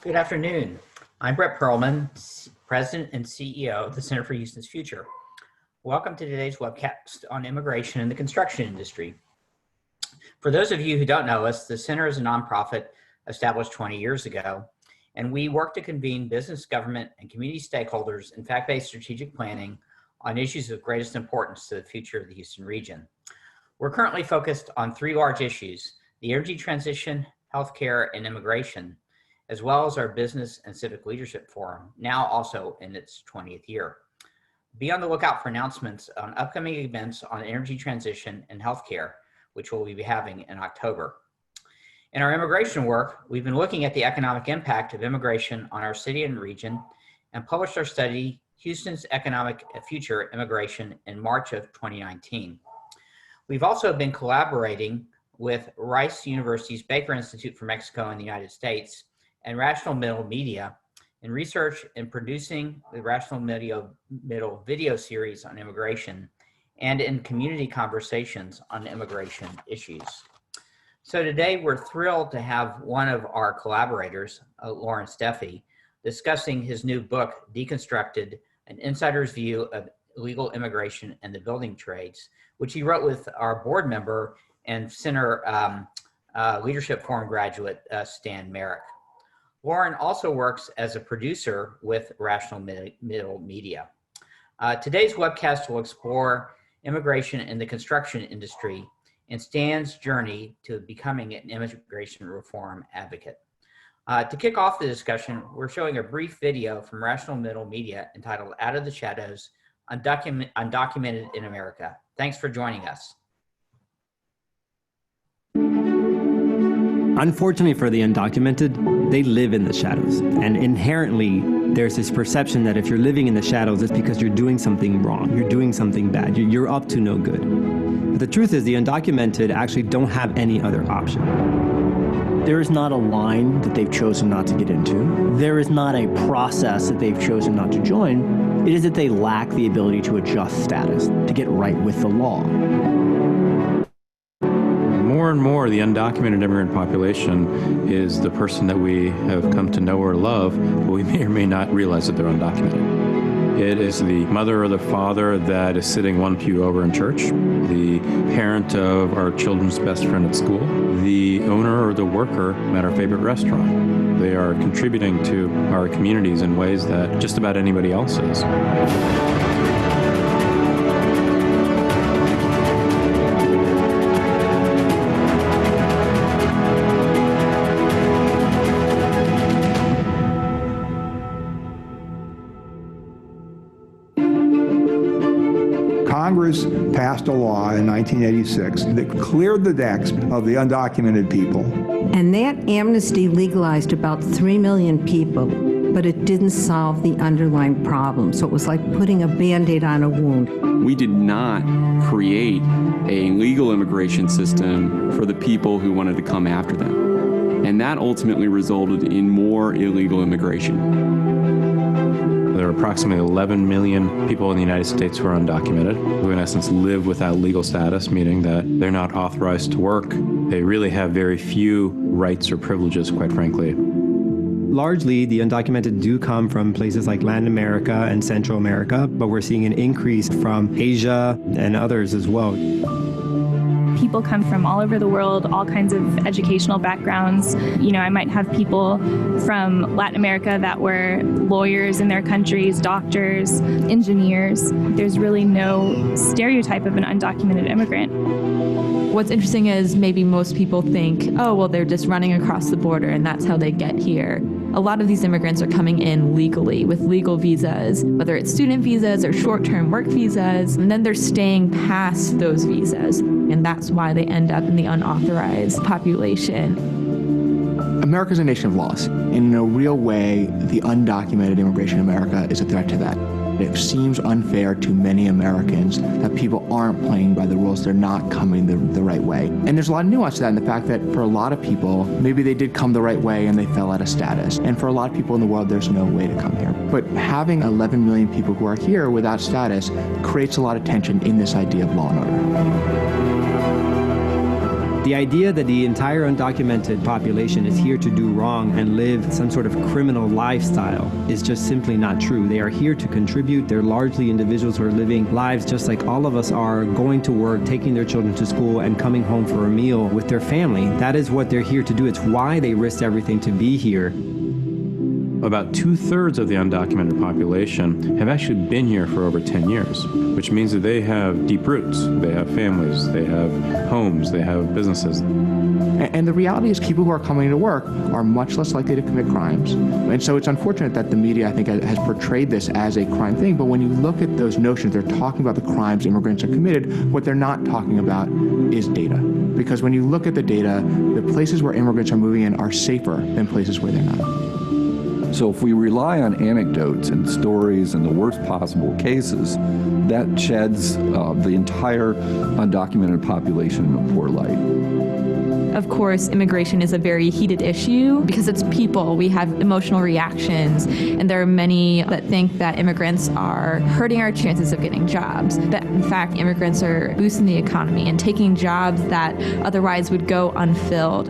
Good afternoon. I'm Brett Perlman, President and CEO of the Center for Houston's Future. Welcome to today's webcast on immigration in the construction industry. For those of you who don't know us, the Center is a nonprofit established 20 years ago, and we work to convene business, government, and community stakeholders in fact-based strategic planning on issues of greatest importance to the future of the Houston region. We're currently focused on three large issues: the energy transition, healthcare, and immigration, as well as our Business and Civic Leadership Forum, now also in its 20th year. Be on the lookout for announcements on upcoming events on energy transition and healthcare, which we'll be having in October. In our immigration work, we've been looking at the economic impact of immigration on our city and region, and published our study, Houston's Economic Future Immigration, in March of 2019. We've also been collaborating with Rice University's Baker Institute for Mexico in the United States and Rational Middle Media in research and producing the Rational Middle video series on immigration and in community conversations on immigration issues. So today we're thrilled to have one of our collaborators, Loren Steffy, discussing his new book, Deconstructed, An Insider's View of Illegal Immigration and the Building Trades, which he wrote with our board member and Center Leadership Forum graduate, Stan Merrick. Loren also works as a producer with Rational Middle Media. Today's webcast will explore immigration in the construction industry and Stan's journey to becoming an immigration reform advocate. To kick off the discussion, we're showing a brief video from Rational Middle Media entitled Out of the Shadows, Undocumented in America. Thanks for joining us. Unfortunately for the undocumented, they live in the shadows. And inherently, there's this perception that if you're living in the shadows, it's because you're doing something wrong. You're doing something bad. You're up to no good. But the truth is the undocumented actually don't have any other option. There is not a line that they've chosen not to get into. There is not a process that they've chosen not to join. It is that they lack the ability to adjust status, to get right with the law. More and more, the undocumented immigrant population is the person that we have come to know or love, but we may or may not realize that they're undocumented. It is the mother or the father that is sitting one pew over in church, the parent of our children's best friend at school, the owner or the worker at our favorite restaurant. They are contributing to our communities in ways that just about anybody else is. Congress passed a law in 1986 that cleared the decks of the undocumented people. And that amnesty legalized about 3 million people, but it didn't solve the underlying problem. So it was like putting a Band-Aid on a wound. We did not create a legal immigration system for the people who wanted to come after them. And that ultimately resulted in more illegal immigration. There are approximately 11 million people in the United States who are undocumented, who in essence live without legal status, meaning that they're not authorized to work. They really have very few rights or privileges, quite frankly. Largely, the undocumented do come from places like Latin America and Central America, but we're seeing an increase from Asia and others as well. People come from all over the world, all kinds of educational backgrounds. You know, I might have people from Latin America that were lawyers in their countries, doctors, engineers. There's really no stereotype of an undocumented immigrant. What's interesting is maybe most people think, oh, well, they're just running across the border and that's how they get here. A lot of these immigrants are coming in legally with legal visas, whether it's student visas or short-term work visas, and then they're staying past those visas. And that's why they end up in the unauthorized population. America's a nation of laws. In a real way, the undocumented immigration in America is a threat to that. It seems unfair to many Americans that people aren't playing by the rules, they're not coming the right way. And there's a lot of nuance to that in the fact that for a lot of people, maybe they did come the right way and they fell out of status. And for a lot of people in the world, there's no way to come here. But having 11 million people who are here without status creates a lot of tension in this idea of law and order. The idea that the entire undocumented population is here to do wrong and live some sort of criminal lifestyle is just simply not true. They are here to contribute. They're largely individuals who are living lives just like all of us are, going to work, taking their children to school, and coming home for a meal with their family. That is what they're here to do. It's why they risked everything to be here. About 2/3 of the undocumented population have actually been here for over 10 years, which means that they have deep roots. They have families, they have homes, they have businesses. And the reality is people who are coming to work are much less likely to commit crimes. And so it's unfortunate that the media, I think, has portrayed this as a crime thing. But when you look at those notions, they're talking about the crimes immigrants are committed. What they're not talking about is data. Because when you look at the data, the places where immigrants are moving in are safer than places where they're not. So if we rely on anecdotes and stories and the worst possible cases, that sheds the entire undocumented population in a poor light. Of course, immigration is a very heated issue because it's people. We have emotional reactions, and there are many that think that immigrants are hurting our chances of getting jobs. That, in fact, immigrants are boosting the economy and taking jobs that otherwise would go unfilled.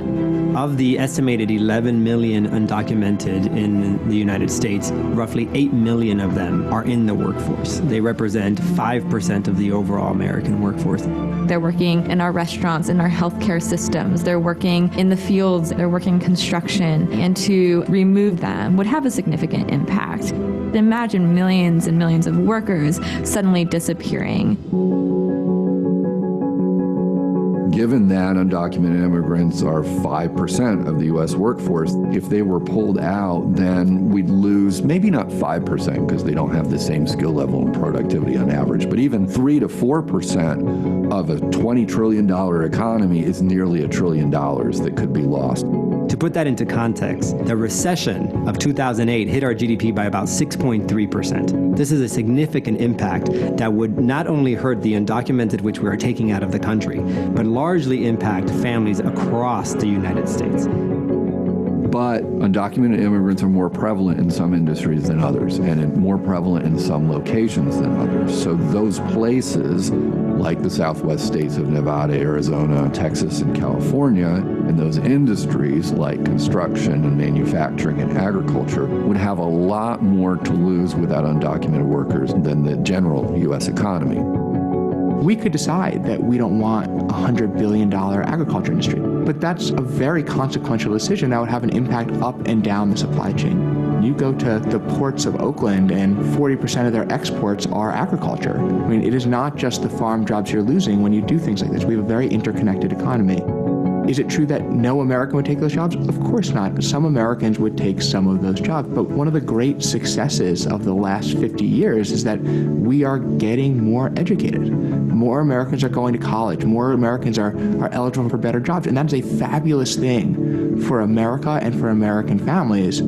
Of the estimated 11 million undocumented in the United States, roughly 8 million of them are in the workforce. They represent 5% of the overall American workforce. They're working in our restaurants, in our healthcare systems. They're working in the fields. They're working construction. And to remove them would have a significant impact. Imagine millions and millions of workers suddenly disappearing. Given that undocumented immigrants are 5% of the U.S. workforce, if they were pulled out, then we'd lose maybe not 5% because they don't have the same skill level and productivity on average, but even 3 to 4% of a $20 trillion economy is nearly $1 trillion that could be lost. To put that into context, the recession of 2008 hit our GDP by about 6.3%. This is a significant impact that would not only hurt the undocumented, which we are taking out of the country, but largely impact families across the United States. But undocumented immigrants are more prevalent in some industries than others, and more prevalent in some locations than others. So those places, like the southwest states of Nevada, Arizona, Texas, and California, and those industries like construction and manufacturing and agriculture would have a lot more to lose without undocumented workers than the general U.S. economy. We could decide that we don't want a $100 billion agriculture industry, but that's a very consequential decision that would have an impact up and down the supply chain. You go to the ports of Oakland and 40% of their exports are agriculture. I mean, it is not just the farm jobs you're losing when you do things like this. We have a very interconnected economy. Is it true that no American would take those jobs? Of course not. Some Americans would take some of those jobs. But one of the great successes of the last 50 years is that we are getting more educated. More Americans are going to college. More Americans are eligible for better jobs. And that is a fabulous thing for America and for American families.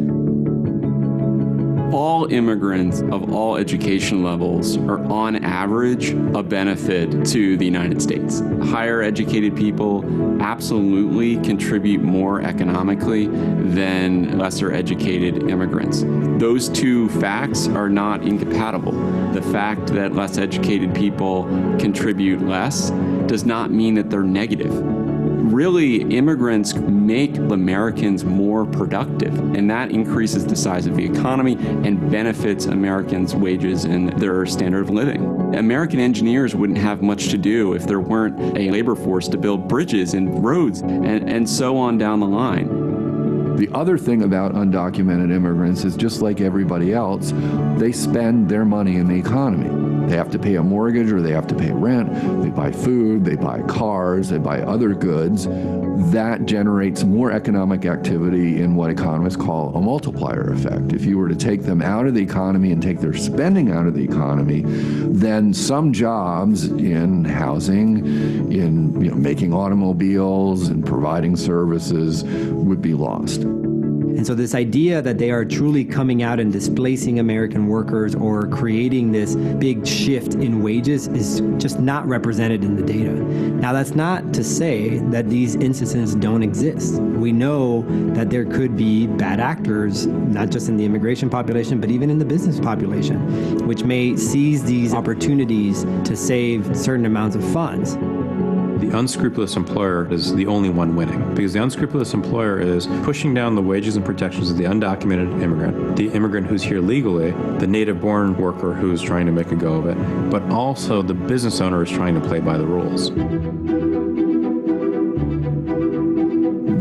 All immigrants of all education levels are on average a benefit to the United States. Higher educated people absolutely contribute more economically than lesser educated immigrants. Those two facts are not incompatible. The fact that less educated people contribute less does not mean that they're negative. Really, immigrants make Americans more productive, and that increases the size of the economy and benefits Americans' wages and their standard of living. American engineers wouldn't have much to do if there weren't a labor force to build bridges and roads and so on down the line. The other thing about undocumented immigrants is just like everybody else, they spend their money in the economy. They have to pay a mortgage or they have to pay rent, they buy food, they buy cars, they buy other goods. That generates more economic activity in what economists call a multiplier effect. If you were to take them out of the economy and take their spending out of the economy, then some jobs in housing, in making automobiles and providing services would be lost. And so this idea that they are truly coming out and displacing American workers or creating this big shift in wages is just not represented in the data. Now, that's not to say that these instances don't exist. We know that there could be bad actors, not just in the immigration population, but even in the business population, which may seize these opportunities to save certain amounts of funds. the unscrupulous employer is the only one winning, because the unscrupulous employer is pushing down the wages and protections of the undocumented immigrant, the immigrant who's here legally, the native-born worker who's trying to make a go of it, but also the business owner is trying to play by the rules.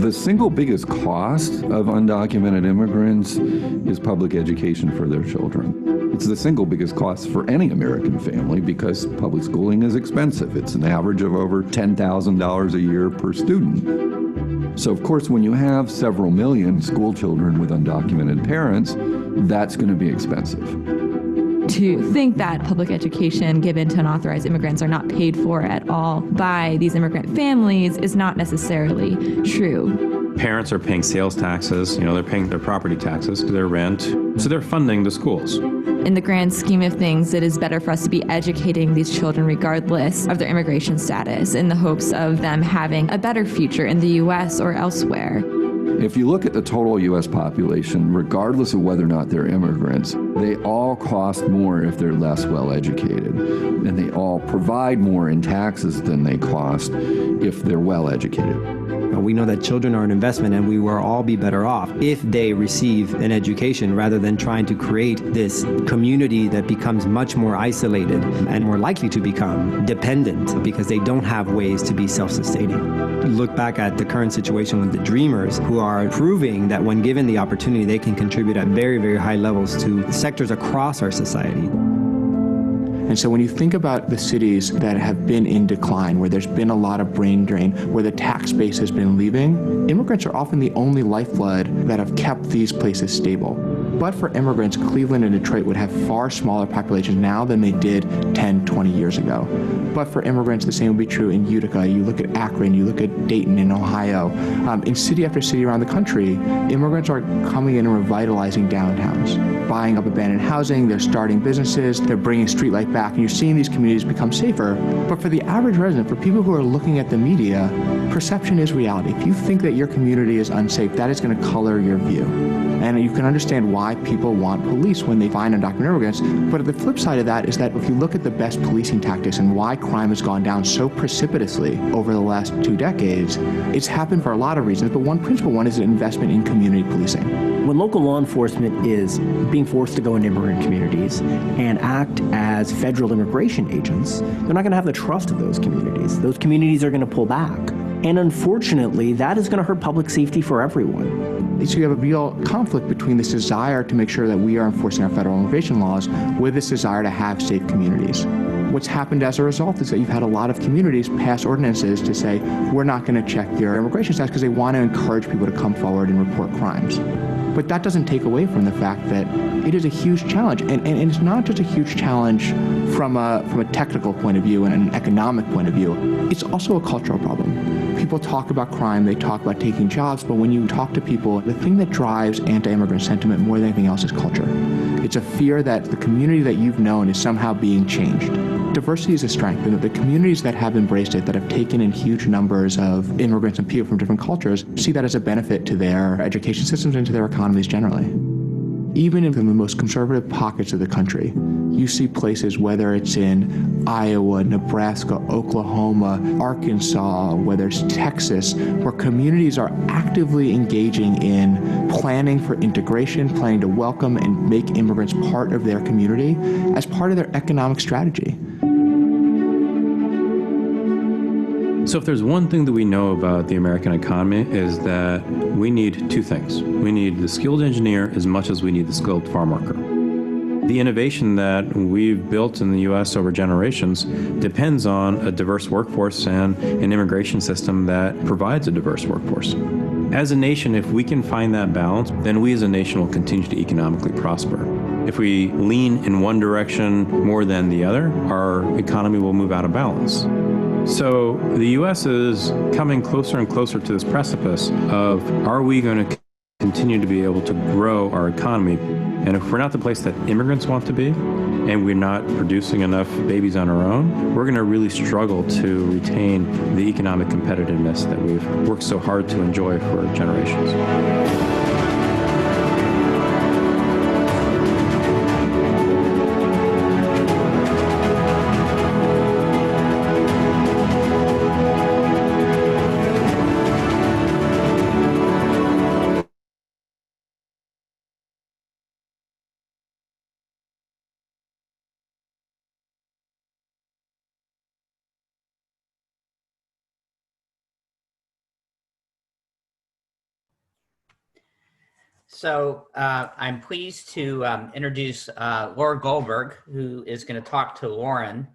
The single biggest cost of undocumented immigrants is public education for their children. It's the single biggest cost for any American family because public schooling is expensive. It's an average of over $10,000 a year per student. So, of course, when you have several million school children with undocumented parents, that's going to be expensive. To think that public education given to unauthorized immigrants are not paid for at all by these immigrant families is not necessarily true. Parents are paying sales taxes, they're paying their property taxes, their rent, so they're funding the schools. In the grand scheme of things, it is better for us to be educating these children regardless of their immigration status in the hopes of them having a better future in the U.S. or elsewhere. If you look at the total U.S. population, regardless of whether or not they're immigrants, they all cost more if they're less well educated. And they all provide more in taxes than they cost if they're well educated. We know that children are an investment and we will all be better off if they receive an education rather than trying to create this community that becomes much more isolated and more likely to become dependent because they don't have ways to be self-sustaining. Look back at the current situation with the Dreamers, who are proving that when given the opportunity, they can contribute at very, very high levels to sectors across our society. And so when you think about the cities that have been in decline, where there's been a lot of brain drain, where the tax base has been leaving, immigrants are often the only lifeblood that have kept these places stable. But for immigrants, Cleveland and Detroit would have far smaller populations now than they did 10, 20 years ago. But for immigrants, the same would be true in Utica. You look at Akron, you look at Dayton in Ohio. In city after city around the country, immigrants are coming in and revitalizing downtowns, buying up abandoned housing, they're starting businesses, they're bringing streetlight back, and you're seeing these communities become safer. But for the average resident, for people who are looking at the media, perception is reality. If you think that your community is unsafe, that is going to color your view. And you can understand why people want police when they find undocumented immigrants. But the flip side of that is that if you look at the best policing tactics and why crime has gone down so precipitously over the last 2 decades, it's happened for a lot of reasons, but one principal one is an investment in community policing. When local law enforcement is being forced to go into immigrant communities and act as federal immigration agents, they're not going to have the trust of those communities. Those communities are going to pull back. And unfortunately, that is going to hurt public safety for everyone. So you have a real conflict between this desire to make sure that we are enforcing our federal immigration laws with this desire to have safe communities. What's happened as a result is that you've had a lot of communities pass ordinances to say, we're not going to check your immigration status because they want to encourage people to come forward and report crimes. But that doesn't take away from the fact that it is a huge challenge. And it's not just a huge challenge from a technical point of view and an economic point of view. It's also a cultural problem. People talk about crime, they talk about taking jobs, but when you talk to people, the thing that drives anti-immigrant sentiment more than anything else is culture. It's a fear that the community that you've known is somehow being changed. Diversity is a strength, and the communities that have embraced it, that have taken in huge numbers of immigrants and people from different cultures, see that as a benefit to their education systems and to their economies generally. Even in the most conservative pockets of the country, you see places, whether it's in Iowa, Nebraska, Oklahoma, Arkansas, whether it's Texas, where communities are actively engaging in planning for integration, planning to welcome and make immigrants part of their community as part of their economic strategy. So if there's one thing that we know about the American economy is that we need two things. We need the skilled engineer as much as we need the skilled farm worker. The innovation that we've built in the U.S. over generations depends on a diverse workforce and an immigration system that provides a diverse workforce. As a nation, if we can find that balance, then we as a nation will continue to economically prosper. If we lean in one direction more than the other, our economy will move out of balance. So the U.S. is coming closer and closer to this precipice of, are we going to continue to be able to grow our economy? And if we're not the place that immigrants want to be, and we're not producing enough babies on our own, we're going to really struggle to retain the economic competitiveness that we've worked so hard to enjoy for generations. So I'm pleased to introduce Laura Goldberg, who is going to talk to Loren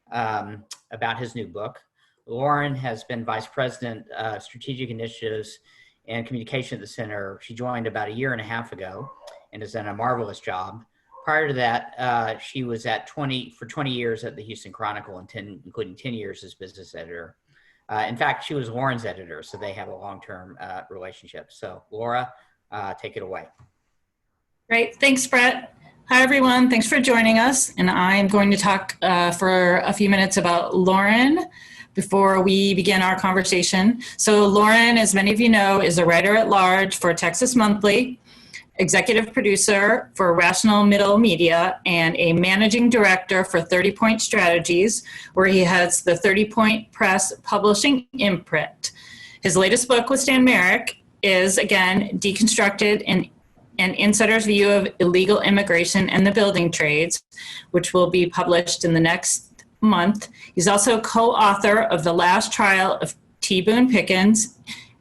about his new book. Loren has been Vice President of Strategic Initiatives and Communication at the Center. She joined about 1.5 years ago and has done a marvelous job. Prior to that, she was for 20 years at the Houston Chronicle, and including 10 years as business editor. In fact, she was Loren's editor, so they have a long-term relationship. So Laura, take it away. Great. Thanks, Brett. Hi, everyone. Thanks for joining us. And I'm going to talk for a few minutes about Loren before we begin our conversation. So Loren, as many of you know, is a writer at large for Texas Monthly, executive producer for Rational Middle Media, and a managing director for 30 Point Strategies, where he has the 30 Point Press publishing imprint. His latest book with Stan Merrick is, again, Deconstructed, an insider's view of illegal immigration and the building trades, which will be published in the next month. He's also co-author of The Last Trial of T. Boone Pickens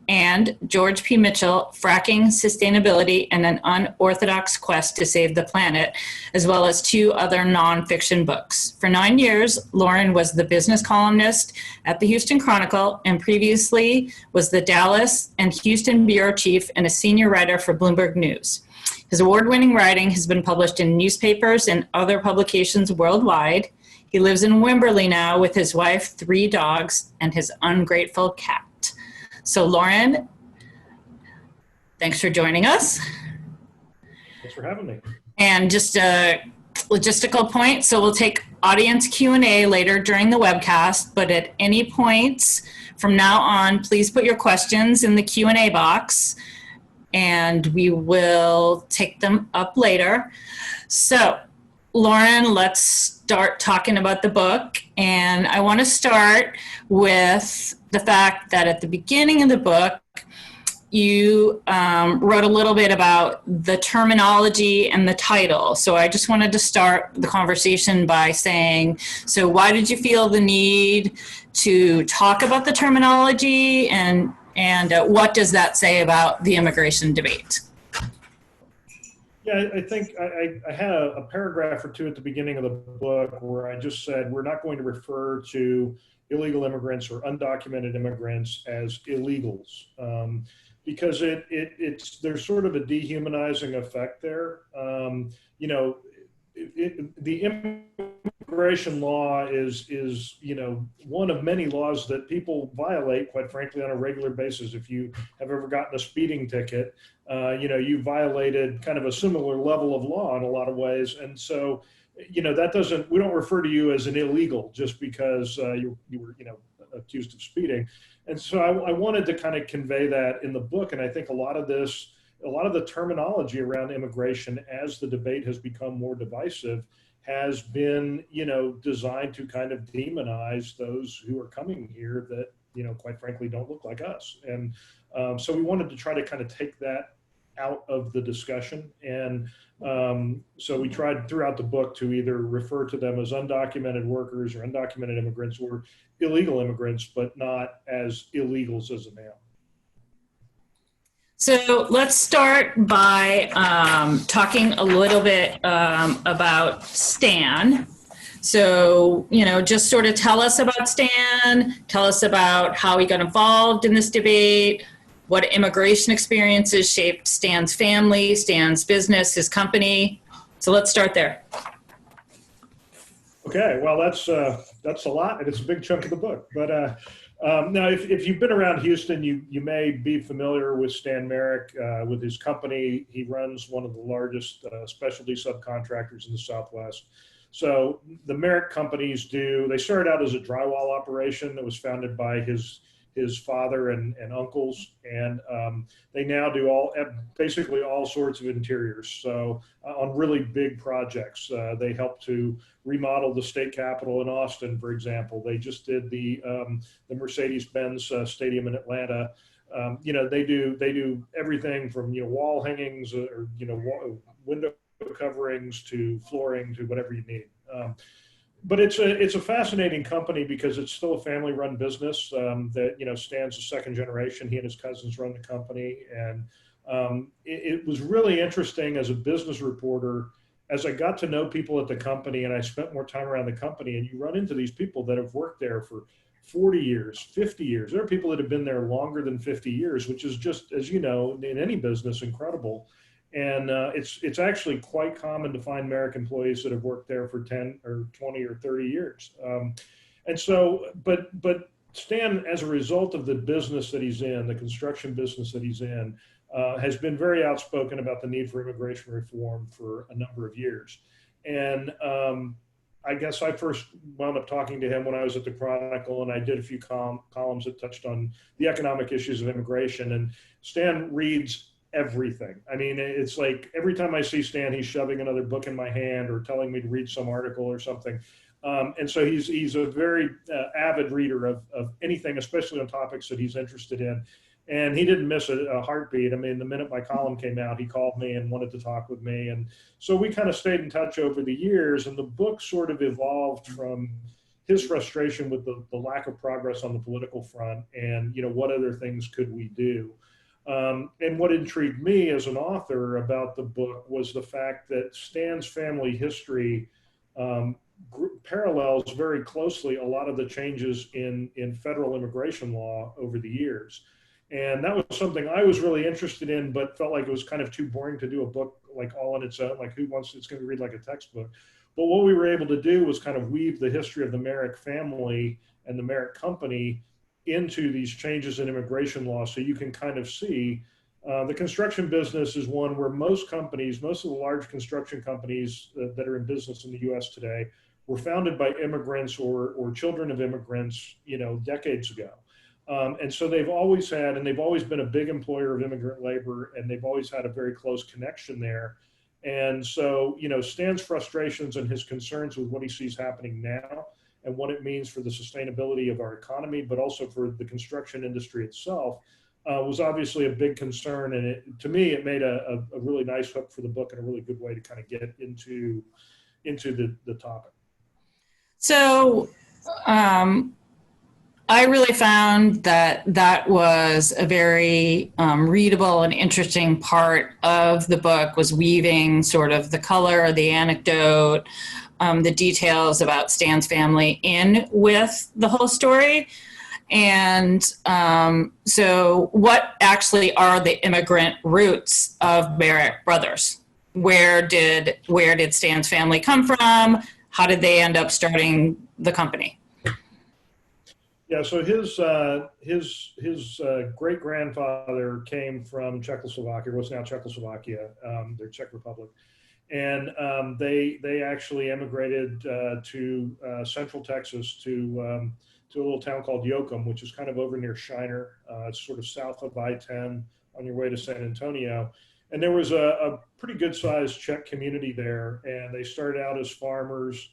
and George P. Mitchell, Fracking, Sustainability, and an Unorthodox Quest to Save the Planet, as well as 2 other nonfiction books. For 9 years, Loren was the business columnist at the Houston Chronicle and previously was the Dallas and Houston bureau chief and a senior writer for Bloomberg News. His award-winning writing has been published in newspapers and other publications worldwide. He lives in Wimberley now with his wife, 3 dogs, and his ungrateful cat. So Loren, thanks for joining us. Thanks for having me. And just a logistical point, so we'll take audience Q&A later during the webcast, but at any points from now on, please put your questions in the Q&A box and we will take them up later. So Loren, let's start talking about the book. And I want to start with the fact that at the beginning of the book, you wrote a little bit about the terminology and the title. So I just wanted to start the conversation by saying, so why did you feel the need to talk about the terminology, and what does that say about the immigration debate? Yeah, I think I had a paragraph or 2 at the beginning of the book where I just said we're not going to refer to illegal immigrants or undocumented immigrants as illegals, because there's sort of a dehumanizing effect there. The immigration law is one of many laws that people violate, quite frankly, on a regular basis. If you have ever gotten a speeding ticket, you violated kind of a similar level of law in a lot of ways. And so, we don't refer to you as an illegal just because you were, accused of speeding. And so I wanted to kind of convey that in the book. And I think a lot of the terminology around immigration, as the debate has become more divisive, has been, designed to kind of demonize those who are coming here that, quite frankly, don't look like us. And so we wanted to try to kind of take that out of the discussion. And so we tried throughout the book to either refer to them as undocumented workers or undocumented immigrants or illegal immigrants, but not as illegals as a noun. So let's start by talking a little bit about Stan. So, just sort of tell us about Stan, tell us about how he got involved in this debate, what immigration experiences shaped Stan's family, Stan's business, his company. So let's start there. Okay, well, that's a lot, and it's a big chunk of the book. But now, if you've been around Houston, you may be familiar with Stan Merrick, with his company. He runs one of the largest specialty subcontractors in the Southwest. So the Merrick companies they started out as a drywall operation that was founded by his father and uncles, and they now do basically all sorts of interiors. So on really big projects, they help to remodel the state capitol in Austin, for example. They just did the Mercedes-Benz Stadium in Atlanta. They do everything from wall hangings or window coverings to flooring to whatever you need. But it's a fascinating company because it's still a family-run business that Stan's the second generation. He and his cousins run the company, and It was really interesting as a business reporter, as I got to know people at the company and I spent more time around the company, and you run into these people that have worked there for 40 years, 50 years. There are people that have been there longer than 50 years, which is just, as you know, in any business, incredible. And it's actually quite common to find American employees that have worked there for 10 or 20 or 30 years. And so, but Stan, as a result of the business that he's in, the construction business that he's in, has been very outspoken about the need for immigration reform for a number of years. And I guess I first wound up talking to him when I was at the Chronicle, and I did a few columns that touched on the economic issues of immigration. And Stan reads everything. I mean, it's like every time I see Stan, he's shoving another book in my hand or telling me to read some article or something. And so he's a very avid reader of anything, especially on topics that he's interested in. And he didn't miss a heartbeat. I mean, the minute my column came out, he called me and wanted to talk with me. And so we kind of stayed in touch over the years, and the book sort of evolved from his frustration with the lack of progress on the political front and, what other things could we do? And what intrigued me as an author about the book was the fact that Stan's family history parallels very closely a lot of the changes in federal immigration law over the years. And that was something I was really interested in, but felt like it was kind of too boring to do a book like all on its own, like it's going to read like a textbook. But what we were able to do was kind of weave the history of the Merrick family and the Merrick company into these changes in immigration law. So you can kind of see the construction business is one where most of the large construction companies that are in business in the US today were founded by immigrants or children of immigrants, decades ago. And so they've always been a big employer of immigrant labor, and they've always had a very close connection there. And so, Stan's frustrations and his concerns with what he sees happening now and what it means for the sustainability of our economy, but also for the construction industry itself, was obviously a big concern. And to me, it made a really nice hook for the book and a really good way to kind of get into the topic. So I really found that was a very readable and interesting part of the book, was weaving sort of the color, the anecdote, the details about Stan's family in with the whole story. And so what actually are the immigrant roots of Merrick Brothers? Where did Stan's family come from? How did they end up starting the company? Yeah, so his great grandfather came from Czechoslovakia, what's now Czechoslovakia, the Czech Republic, and they actually emigrated to Central Texas to a little town called Yoakum, which is kind of over near Shiner. It's sort of south of I-10 on your way to San Antonio. And there was a pretty good sized Czech community there, and they started out as farmers.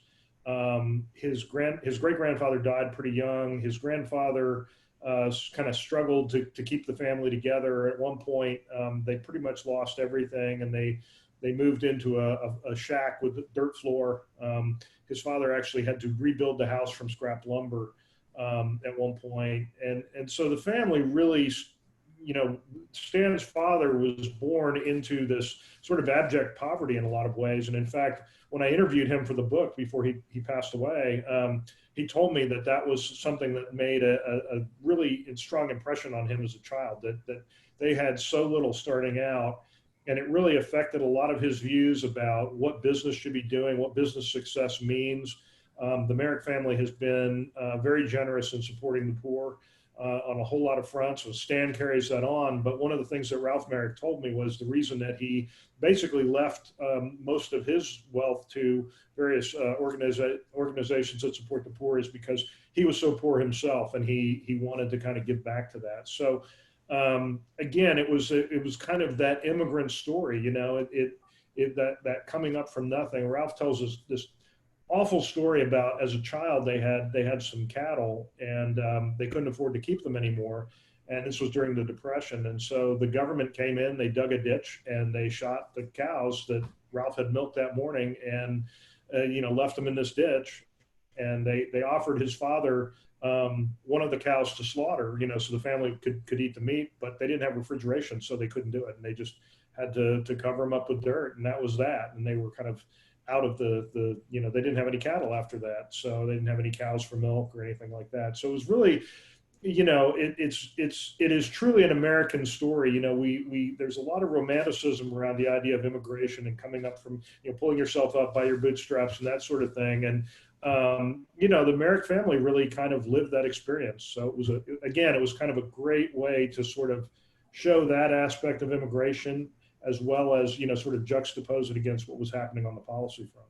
His great grandfather died pretty young. His grandfather kind of struggled to keep the family together. At one point, they pretty much lost everything, and they moved into a shack with a dirt floor. His father actually had to rebuild the house from scrap lumber at one point. And so the family really, Stan's father was born into this sort of abject poverty in a lot of ways. And in fact, when I interviewed him for the book before he passed away, he told me that was something that made a really strong impression on him as a child, that they had so little starting out. And it really affected a lot of his views about what business should be doing, what business success means. The Merrick family has been very generous in supporting the poor on a whole lot of fronts. So Stan carries that on. But one of the things that Ralph Merrick told me was the reason that he basically left most of his wealth to various organizations that support the poor is because he was so poor himself, and he wanted to kind of give back to that. So again, it was kind of that immigrant story, that coming up from nothing. Ralph tells us this awful story about, as a child, they had some cattle, and they couldn't afford to keep them anymore. And this was during the Depression. And so the government came in, they dug a ditch, and they shot the cows that Ralph had milked that morning, and left them in this ditch. And they offered his father one of the cows to slaughter, so the family could eat the meat, but they didn't have refrigeration, so they couldn't do it. And they just had to cover them up with dirt, and that was that. And they were kind of out of they didn't have any cattle after that. So they didn't have any cows for milk or anything like that. So it was really, it is truly an American story. There's a lot of romanticism around the idea of immigration and coming up from, pulling yourself up by your bootstraps and that sort of thing. And, the Merrick family really kind of lived that experience. So it was kind of a great way to sort of show that aspect of immigration, as well as, sort of juxtapose it against what was happening on the policy front.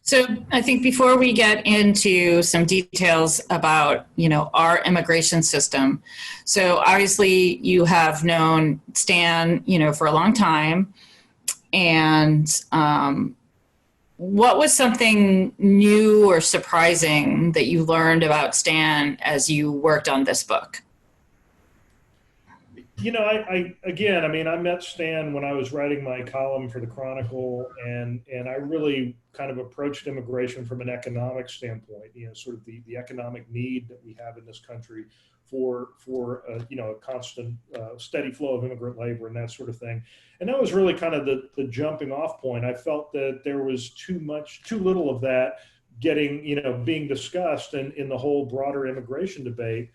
So I think before we get into some details about, our immigration system, so obviously you have known Stan, for a long time, and what was something new or surprising that you learned about Stan as you worked on this book? I met Stan when I was writing my column for the Chronicle, and I really kind of approached immigration from an economic standpoint, sort of the economic need that we have in this country for a constant, steady flow of immigrant labor and that sort of thing. And that was really kind of the jumping off point. I felt that there was too little of that being discussed in the whole broader immigration debate.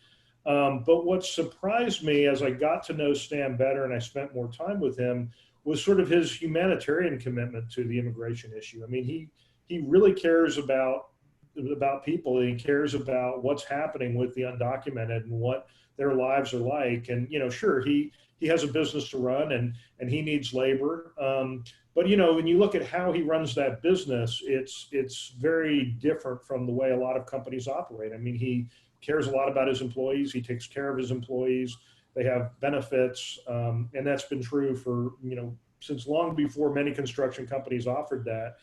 But what surprised me as I got to know Stan better and I spent more time with him was sort of his humanitarian commitment to the immigration issue. I mean, he really cares about people, and he cares about what's happening with the undocumented and what their lives are like. And, sure, he has a business to run and he needs labor. But, when you look at how he runs that business, it's very different from the way a lot of companies operate. I mean, he cares a lot about his employees. He takes care of his employees. They have benefits. And that's been true for, since long before many construction companies offered that.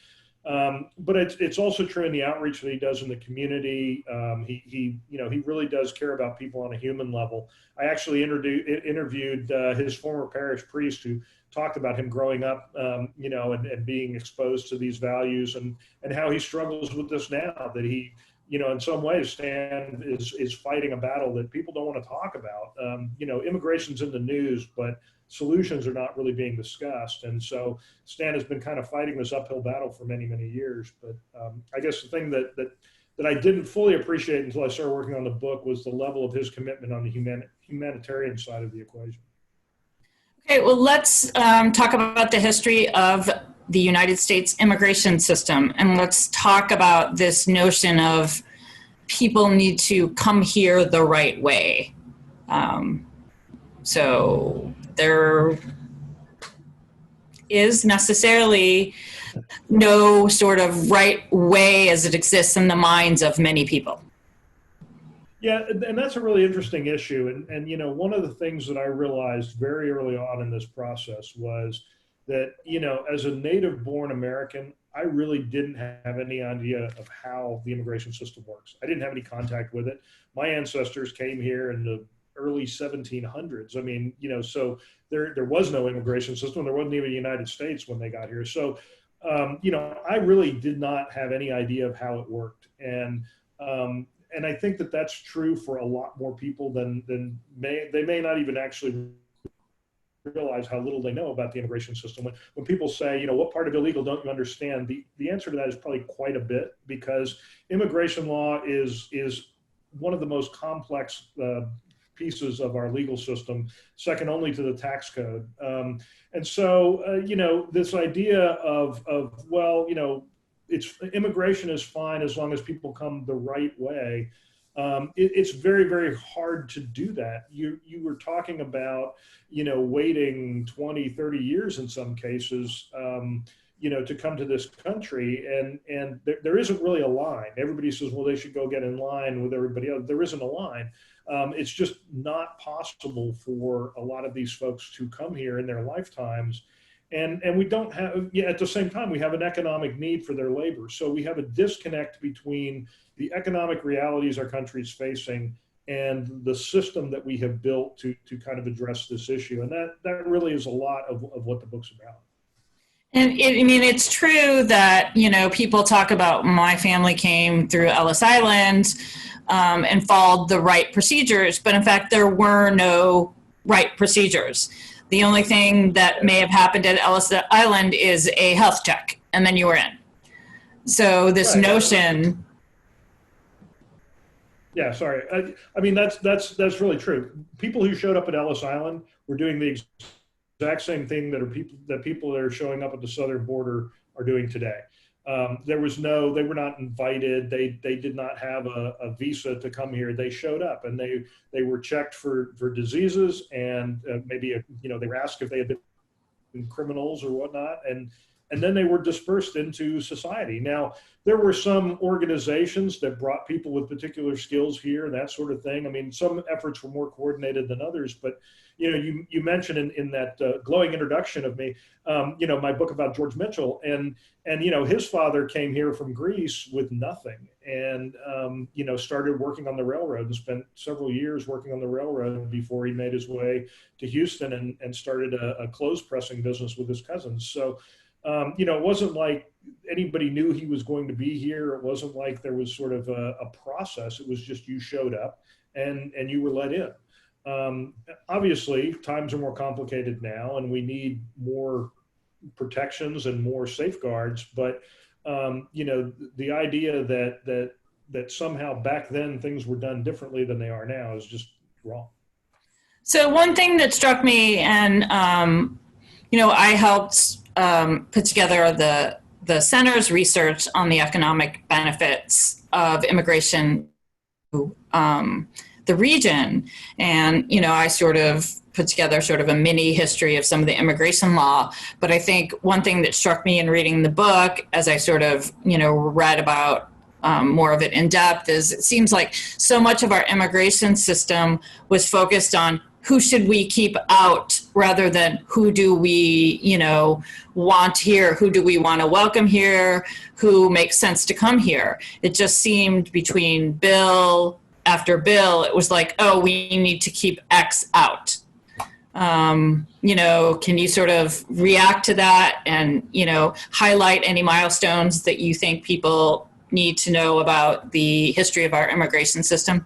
But it's also true in the outreach that he does in the community. He really does care about people on a human level. I actually interviewed his former parish priest who talked about him growing up, and being exposed to these values and how he struggles with this now, that he, in some ways, Stan is fighting a battle that people don't want to talk about. Immigration's in the news, but solutions are not really being discussed. And so Stan has been kind of fighting this uphill battle for many, many years. But I guess the thing that I didn't fully appreciate until I started working on the book was the level of his commitment on the humanitarian side of the equation. Okay, well, let's talk about the history of the United States immigration system. And let's talk about this notion of people need to come here the right way. So there is necessarily no sort of right way as it exists in the minds of many people. Yeah, and that's a really interesting issue. And one of the things that I realized very early on in this process was that, as a native-born American, I really didn't have any idea of how the immigration system works. I didn't have any contact with it. My ancestors came here in the early 1700s. I mean, so there was no immigration system. There wasn't even the United States when they got here. So, I really did not have any idea of how it worked. And I think that that's true for a lot more people than they may not even actually realize how little they know about the immigration system. When people say, what part of illegal don't you understand? The answer to that is probably quite a bit, because immigration law is one of the most complex pieces of our legal system, second only to the tax code. And so, this idea of immigration is fine as long as people come the right way. It's very, very hard to do that. You were talking about, waiting 20, 30 years in some cases, to come to this country. And there isn't really a line. Everybody says, well, they should go get in line with everybody else. There isn't a line. It's just not possible for a lot of these folks to come here in their lifetimes. And we don't have, at the same time, we have an economic need for their labor. So we have a disconnect between the economic realities our country is facing and the system that we have built to kind of address this issue. And that really is a lot of what the book's about. And I mean, it's true that, you know, people talk about my family came through Ellis Island and followed the right procedures, but in fact, there were no right procedures. The only thing that may have happened at Ellis Island is a health check, and then you were in. So this notion. Yeah, sorry. I mean, that's really true. People who showed up at Ellis Island were doing the exact same thing that people that are showing up at the southern border are doing today. They were not invited. They did not have a visa to come here. They showed up and they were checked for diseases and maybe they were asked if they had been criminals or whatnot, and then they were dispersed into society. Now, there were some organizations that brought people with particular skills here and that sort of thing. I mean, some efforts were more coordinated than others, but you mentioned in that glowing introduction of me, my book about George Mitchell, and his father came here from Greece with nothing, and started working on the railroad and spent several years working on the railroad before he made his way to Houston and started a clothes pressing business with his cousins. So, it wasn't like anybody knew he was going to be here. It wasn't like there was sort of a process. It was just you showed up and you were let in. Obviously, times are more complicated now, and we need more protections and more safeguards. But the idea that somehow back then things were done differently than they are now is just wrong. So one thing that struck me, and I helped put together the center's research on the economic benefits of immigration to the region. And, I sort of put together sort of a mini history of some of the immigration law. But I think one thing that struck me in reading the book, as I sort of, read about more of it in depth, is it seems like so much of our immigration system was focused on who should we keep out rather than who do we, want here, who do we want to welcome here, who makes sense to come here. It just seemed between bill after bill, it was like, oh, we need to keep X out. Can you sort of react to that and, highlight any milestones that you think people need to know about the history of our immigration system?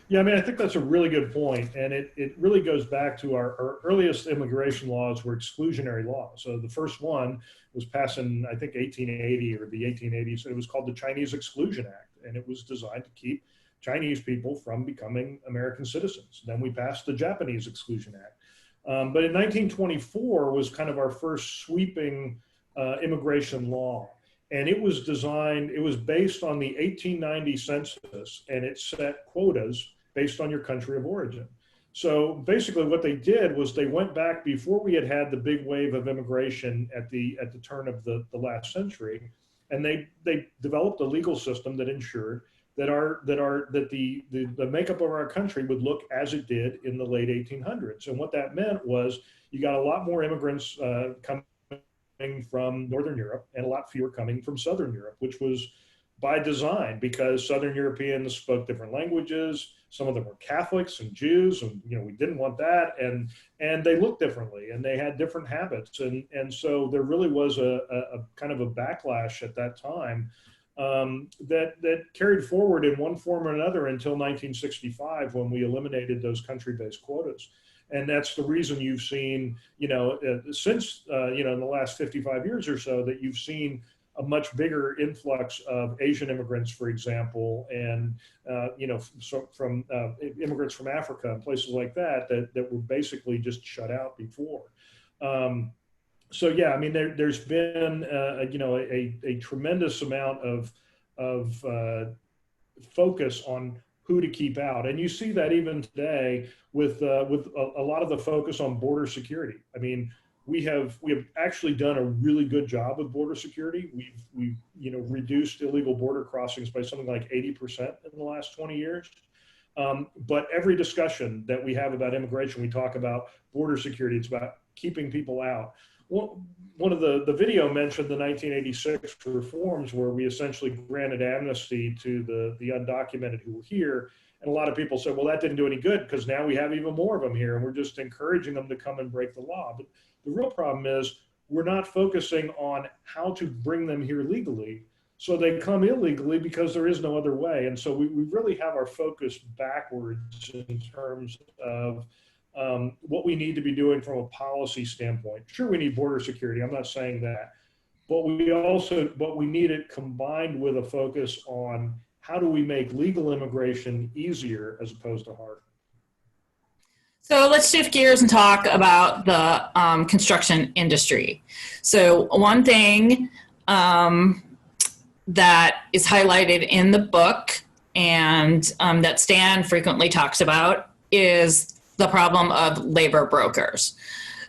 Yeah, I mean, I think that's a really good point. And it really goes back to our earliest immigration laws were exclusionary laws. So the first one was passed in, I think, 1880 or the 1880s. It was called the Chinese Exclusion Act. And it was designed to keep Chinese people from becoming American citizens. Then we passed the Japanese Exclusion Act. But in 1924 was kind of our first sweeping immigration law. And it was based on the 1890 census, and it set quotas based on your country of origin. So basically what they did was they went back before we had the big wave of immigration at the turn of the last century, and they developed a legal system that ensured that the makeup of our country would look as it did in the late 1800s. And what that meant was you got a lot more immigrants coming from Northern Europe and a lot fewer coming from Southern Europe, which was by design because Southern Europeans spoke different languages. Some of them were Catholics and Jews, and we didn't want that. And they looked differently and they had different habits. And so there really was a kind of a backlash at that time that carried forward in one form or another until 1965 when we eliminated those country-based quotas. And that's the reason you've seen, since, in the last 55 years or so, that you've seen a much bigger influx of Asian immigrants, for example, and, from immigrants from Africa and places like that were basically just shut out before. So, yeah, I mean, there's been, a tremendous amount of focus on who to keep out. And you see that even today with a lot of the focus on border security. I mean, we have actually done a really good job with border security. We've reduced illegal border crossings by something like 80% in the last 20 years. But every discussion that we have about immigration, we talk about border security. It's about keeping people out. One of the video mentioned the 1986 reforms where we essentially granted amnesty to the undocumented who were here. And a lot of people said, well, that didn't do any good because now we have even more of them here and we're just encouraging them to come and break the law. But the real problem is we're not focusing on how to bring them here legally. So they come illegally because there is no other way. And so we really have our focus backwards in terms of what we need to be doing from a policy standpoint. Sure, we need border security. I'm not saying that. But we need it combined with a focus on how do we make legal immigration easier as opposed to harder. So let's shift gears and talk about the construction industry. So one thing that is highlighted in the book and that Stan frequently talks about is the problem of labor brokers.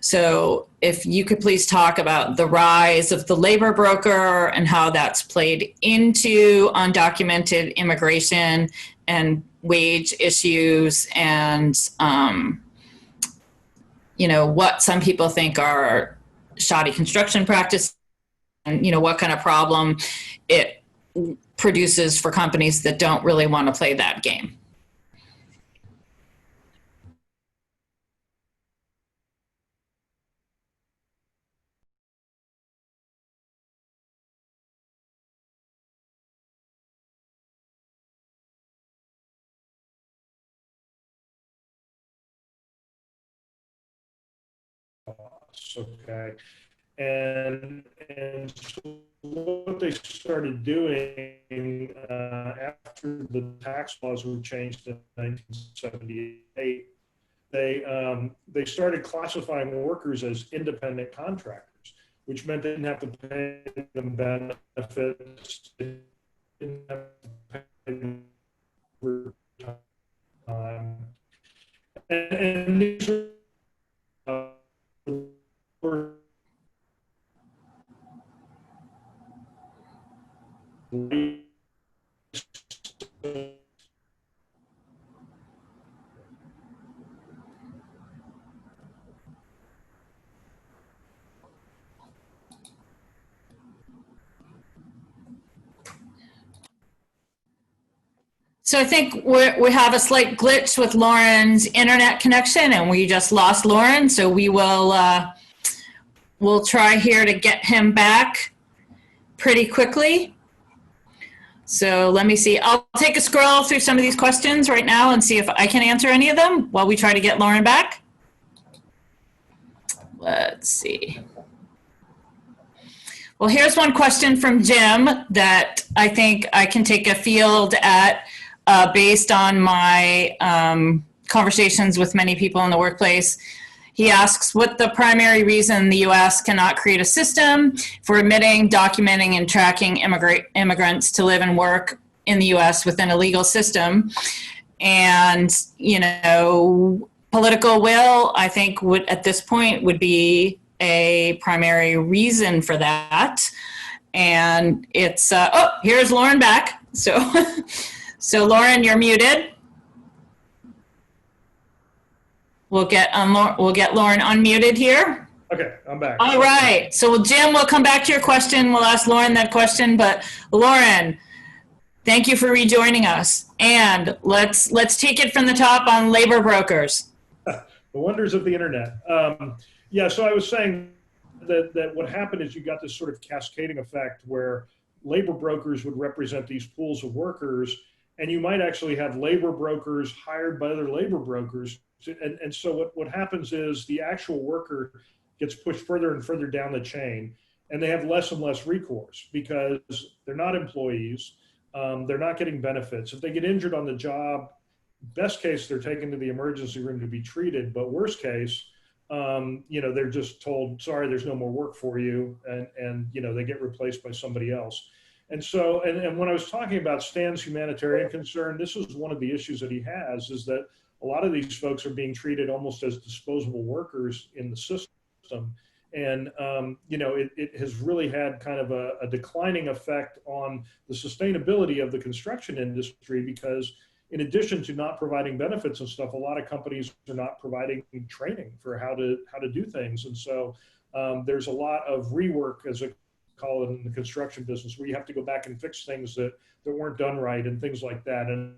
So if you could please talk about the rise of the labor broker and how that's played into undocumented immigration and wage issues and what some people think are shoddy construction practices and what kind of problem it produces for companies that don't really want to play that game. Okay, and so what they started doing after the tax laws were changed in 1978, they started classifying workers as independent contractors, which meant they didn't have to pay them benefits, didn't have to pay them overtime, and these were So I think we have a slight glitch with Loren's internet connection, and we just lost Loren. So we will we'll try here to get him back pretty quickly. So let me see. I'll take a scroll through some of these questions right now and see if I can answer any of them while we try to get Loren back. Let's see. Well, here's one question from Jim that I think I can take a field at based on my conversations with many people in the workplace. He asks what the primary reason the U.S. cannot create a system for admitting, documenting, and tracking immigrants to live and work in the U.S. within a legal system. And, political will, I think, at this point would be a primary reason for that. And it's, here's Loren back. So Loren, you're muted. We'll get Loren unmuted here. Okay, I'm back. All right. So Jim, we'll come back to your question. We'll ask Loren that question. But Loren, thank you for rejoining us. And let's take it from the top on labor brokers. The wonders of the internet. Yeah. So I was saying that what happened is you got this sort of cascading effect where labor brokers would represent these pools of workers, and you might actually have labor brokers hired by other labor brokers. And so what happens is the actual worker gets pushed further and further down the chain, and they have less and less recourse because they're not employees. They're not getting benefits. If they get injured on the job, best case, they're taken to the emergency room to be treated. But worst case, they're just told, sorry, there's no more work for you. And they get replaced by somebody else. And so, and when I was talking about Stan's humanitarian concern, this is one of the issues that he has, is that a lot of these folks are being treated almost as disposable workers in the system. And, it has really had kind of a declining effect on the sustainability of the construction industry, because in addition to not providing benefits and stuff, a lot of companies are not providing training for how to do things. And so there's a lot of rework, as I call it, in the construction business, where you have to go back and fix things that weren't done right and things like that, and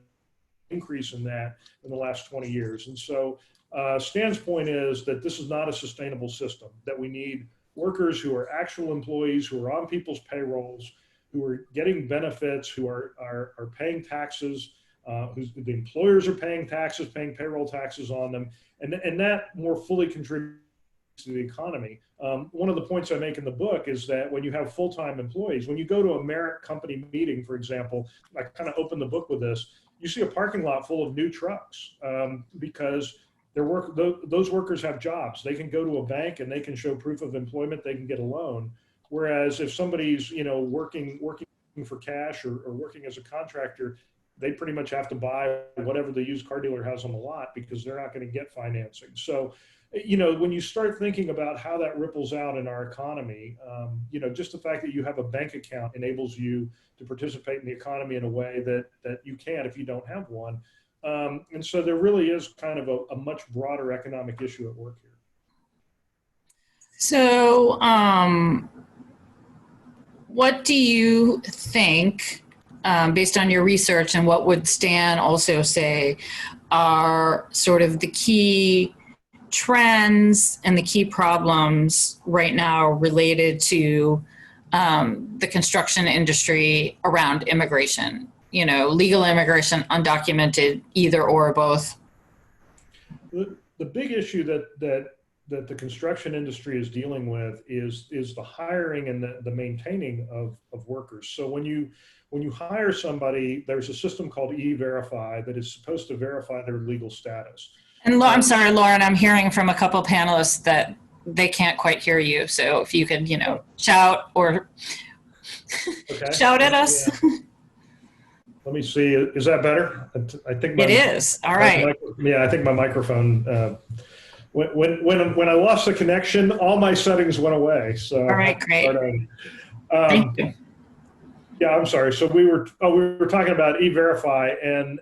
increase in that in the last 20 years. And so Stan's point is that this is not a sustainable system, that we need workers who are actual employees, who are on people's payrolls, who are getting benefits, who are paying taxes, the employers are paying taxes, paying payroll taxes on them, and that more fully contributes to the economy. One of the points I make in the book is that when you have full-time employees, when you go to a merit company meeting, for example, I kind of open the book with this, you see a parking lot full of new trucks because those workers have jobs. They can go to a bank and they can show proof of employment, they can get a loan. Whereas if somebody's, working for cash or working as a contractor, they pretty much have to buy whatever the used car dealer has on the lot because they're not going to get financing. So, when you start thinking about how that ripples out in our economy, just the fact that you have a bank account enables you to participate in the economy in a way that you can't if you don't have one. And so there really is kind of a much broader economic issue at work here. So, what do you think, based on your research and what would Stan also say, are sort of the key trends and the key problems right now related to the construction industry around immigration? Legal immigration, undocumented, either or both. The big issue that the construction industry is dealing with is the hiring and the maintaining of workers. So when you hire somebody, there's a system called E-Verify that is supposed to verify their legal status. And I'm sorry, Loren, I'm hearing from a couple panelists that they can't quite hear you. So if you could, shout or shout at us. Yeah. Let me see. Is that better? I think it is. All right. I think my microphone. When I lost the connection, all my settings went away. So all right, great. Thank you. Yeah, I'm sorry. So we were talking about E-Verify, and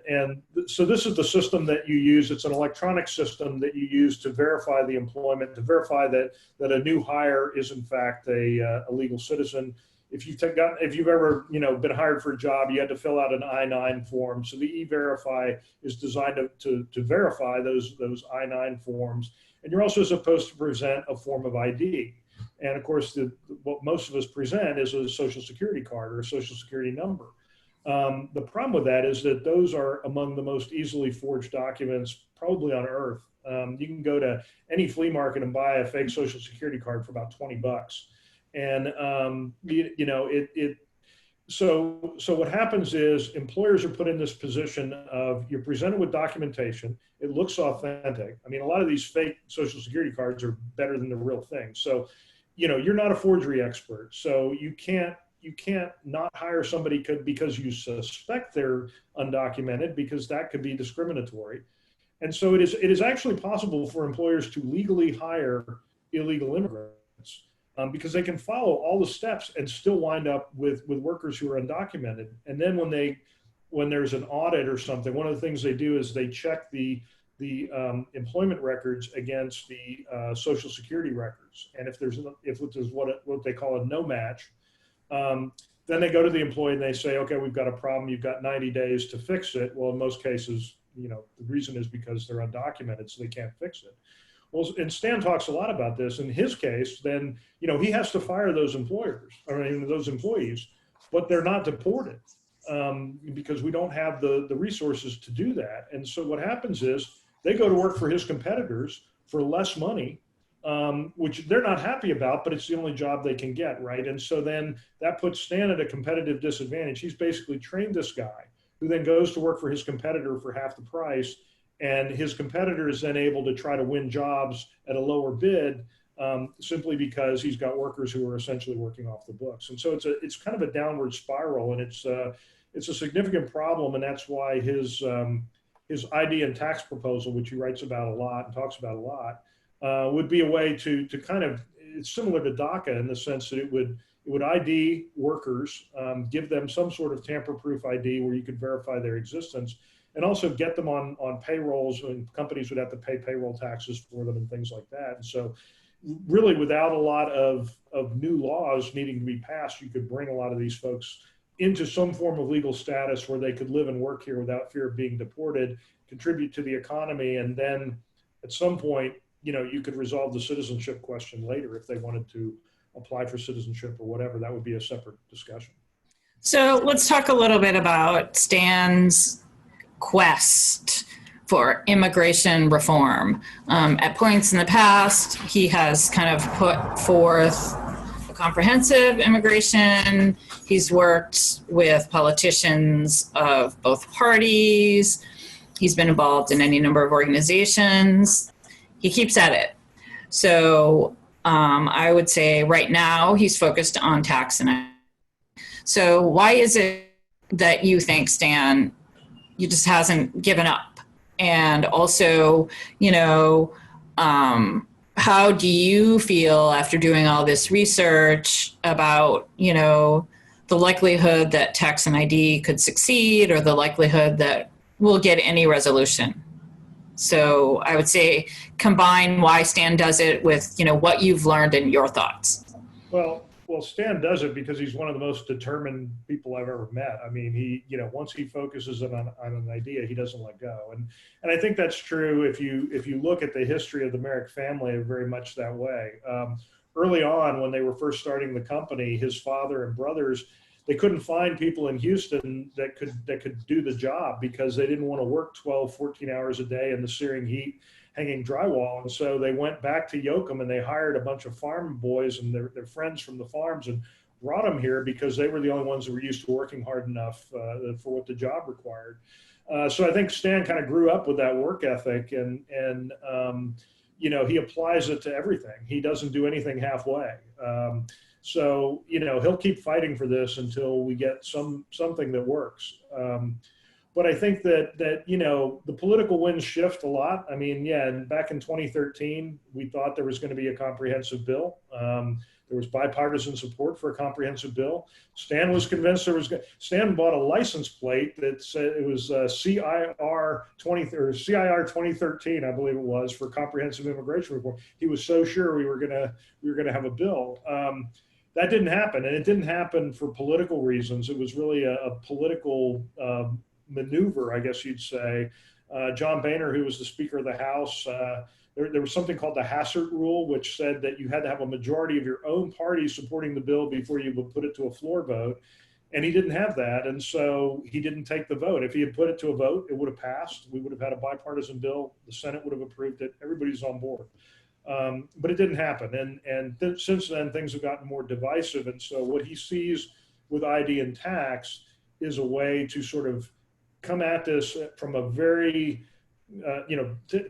so this is the system that you use. It's an electronic system that you use to verify the employment, to verify that a new hire is in fact a legal citizen. If you've ever been hired for a job, you had to fill out an I-9 form. So the E-Verify is designed to verify those I-9 forms, and you're also supposed to present a form of ID. And of course, what most of us present is a social security card or a social security number. The problem with that is that those are among the most easily forged documents probably on earth. You can go to any flea market and buy a fake social security card for about $20. And so what happens is employers are put in this position of you're presented with documentation. It looks authentic. I mean, a lot of these fake social security cards are better than the real thing. So, you're not a forgery expert. So you can't not hire somebody because you suspect they're undocumented, because that could be discriminatory. And so it is actually possible for employers to legally hire illegal immigrants because they can follow all the steps and still wind up with workers who are undocumented. And then when there's an audit or something, one of the things they do is they check the employment records against the social security records. And if there's what they call a no match, then they go to the employee and they say, okay, we've got a problem. You've got 90 days to fix it. Well, in most cases, the reason is because they're undocumented, so they can't fix it. Well, and Stan talks a lot about this. In his case, then, he has to fire those those employees, but they're not deported because we don't have the resources to do that. And so what happens is they go to work for his competitors for less money, which they're not happy about, but it's the only job they can get, right? And so then that puts Stan at a competitive disadvantage. He's basically trained this guy who then goes to work for his competitor for half the price, and his competitor is then able to try to win jobs at a lower bid simply because he's got workers who are essentially working off the books. And so it's kind of a downward spiral, and it's a significant problem, and that's why his ID and tax proposal, which he writes about a lot and talks about a lot, would be a way to kind of, it's similar to DACA in the sense that it would ID workers, give them some sort of tamper-proof ID where you could verify their existence, and also get them on payrolls, and companies would have to pay payroll taxes for them and things like that. And so really without a lot of new laws needing to be passed, you could bring a lot of these folks into some form of legal status where they could live and work here without fear of being deported, contribute to the economy, and then at some point, you could resolve the citizenship question later if they wanted to apply for citizenship or whatever. That would be a separate discussion. So let's talk a little bit about Stan's quest for immigration reform. At points in the past, he has kind of put forth a comprehensive immigration. He's worked with politicians of both parties. He's been involved in any number of organizations. He keeps at it. So I would say right now he's focused on tax and so why is it that you think, Stan, you just hasn't given up? And also, how do you feel after doing all this research about, the likelihood that tax and ID could succeed or the likelihood that we'll get any resolution? So I would say combine why Stan does it with, what you've learned and your thoughts. Well, Stan does it because he's one of the most determined people I've ever met. I mean, he, once he focuses on an idea, he doesn't let go. And I think that's true if you look at the history of the Merrick family, very much that way. Early on, when they were first starting the company, his father and brothers, they couldn't find people in Houston that could do the job because they didn't want to work 12, 14 hours a day in the searing heat hanging drywall. And so they went back to Yoakum and they hired a bunch of farm boys and their friends from the farms and brought them here because they were the only ones that were used to working hard enough for what the job required. So I think Stan kind of grew up with that work ethic and he applies it to everything. He doesn't do anything halfway. So he'll keep fighting for this until we get something that works. But I think that the political winds shift a lot. I mean, and back in 2013, we thought there was going to be a comprehensive bill. There was bipartisan support for a comprehensive bill. Stan was convinced Stan bought a license plate that said it was CIR 2013, I believe it was, for comprehensive immigration reform. He was so sure we were gonna have a bill. That didn't happen, and it didn't happen for political reasons. It was really a political maneuver, I guess you'd say. John Boehner, who was the Speaker of the House, there was something called the Hassert Rule, which said that you had to have a majority of your own party supporting the bill before you would put it to a floor vote. And he didn't have that, and so he didn't take the vote. If he had put it to a vote, it would have passed. We would have had a bipartisan bill. The Senate would have approved it. Everybody's on board. But it didn't happen. And since then, things have gotten more divisive. And so what he sees with ID and tax is a way to sort of come at this from a very,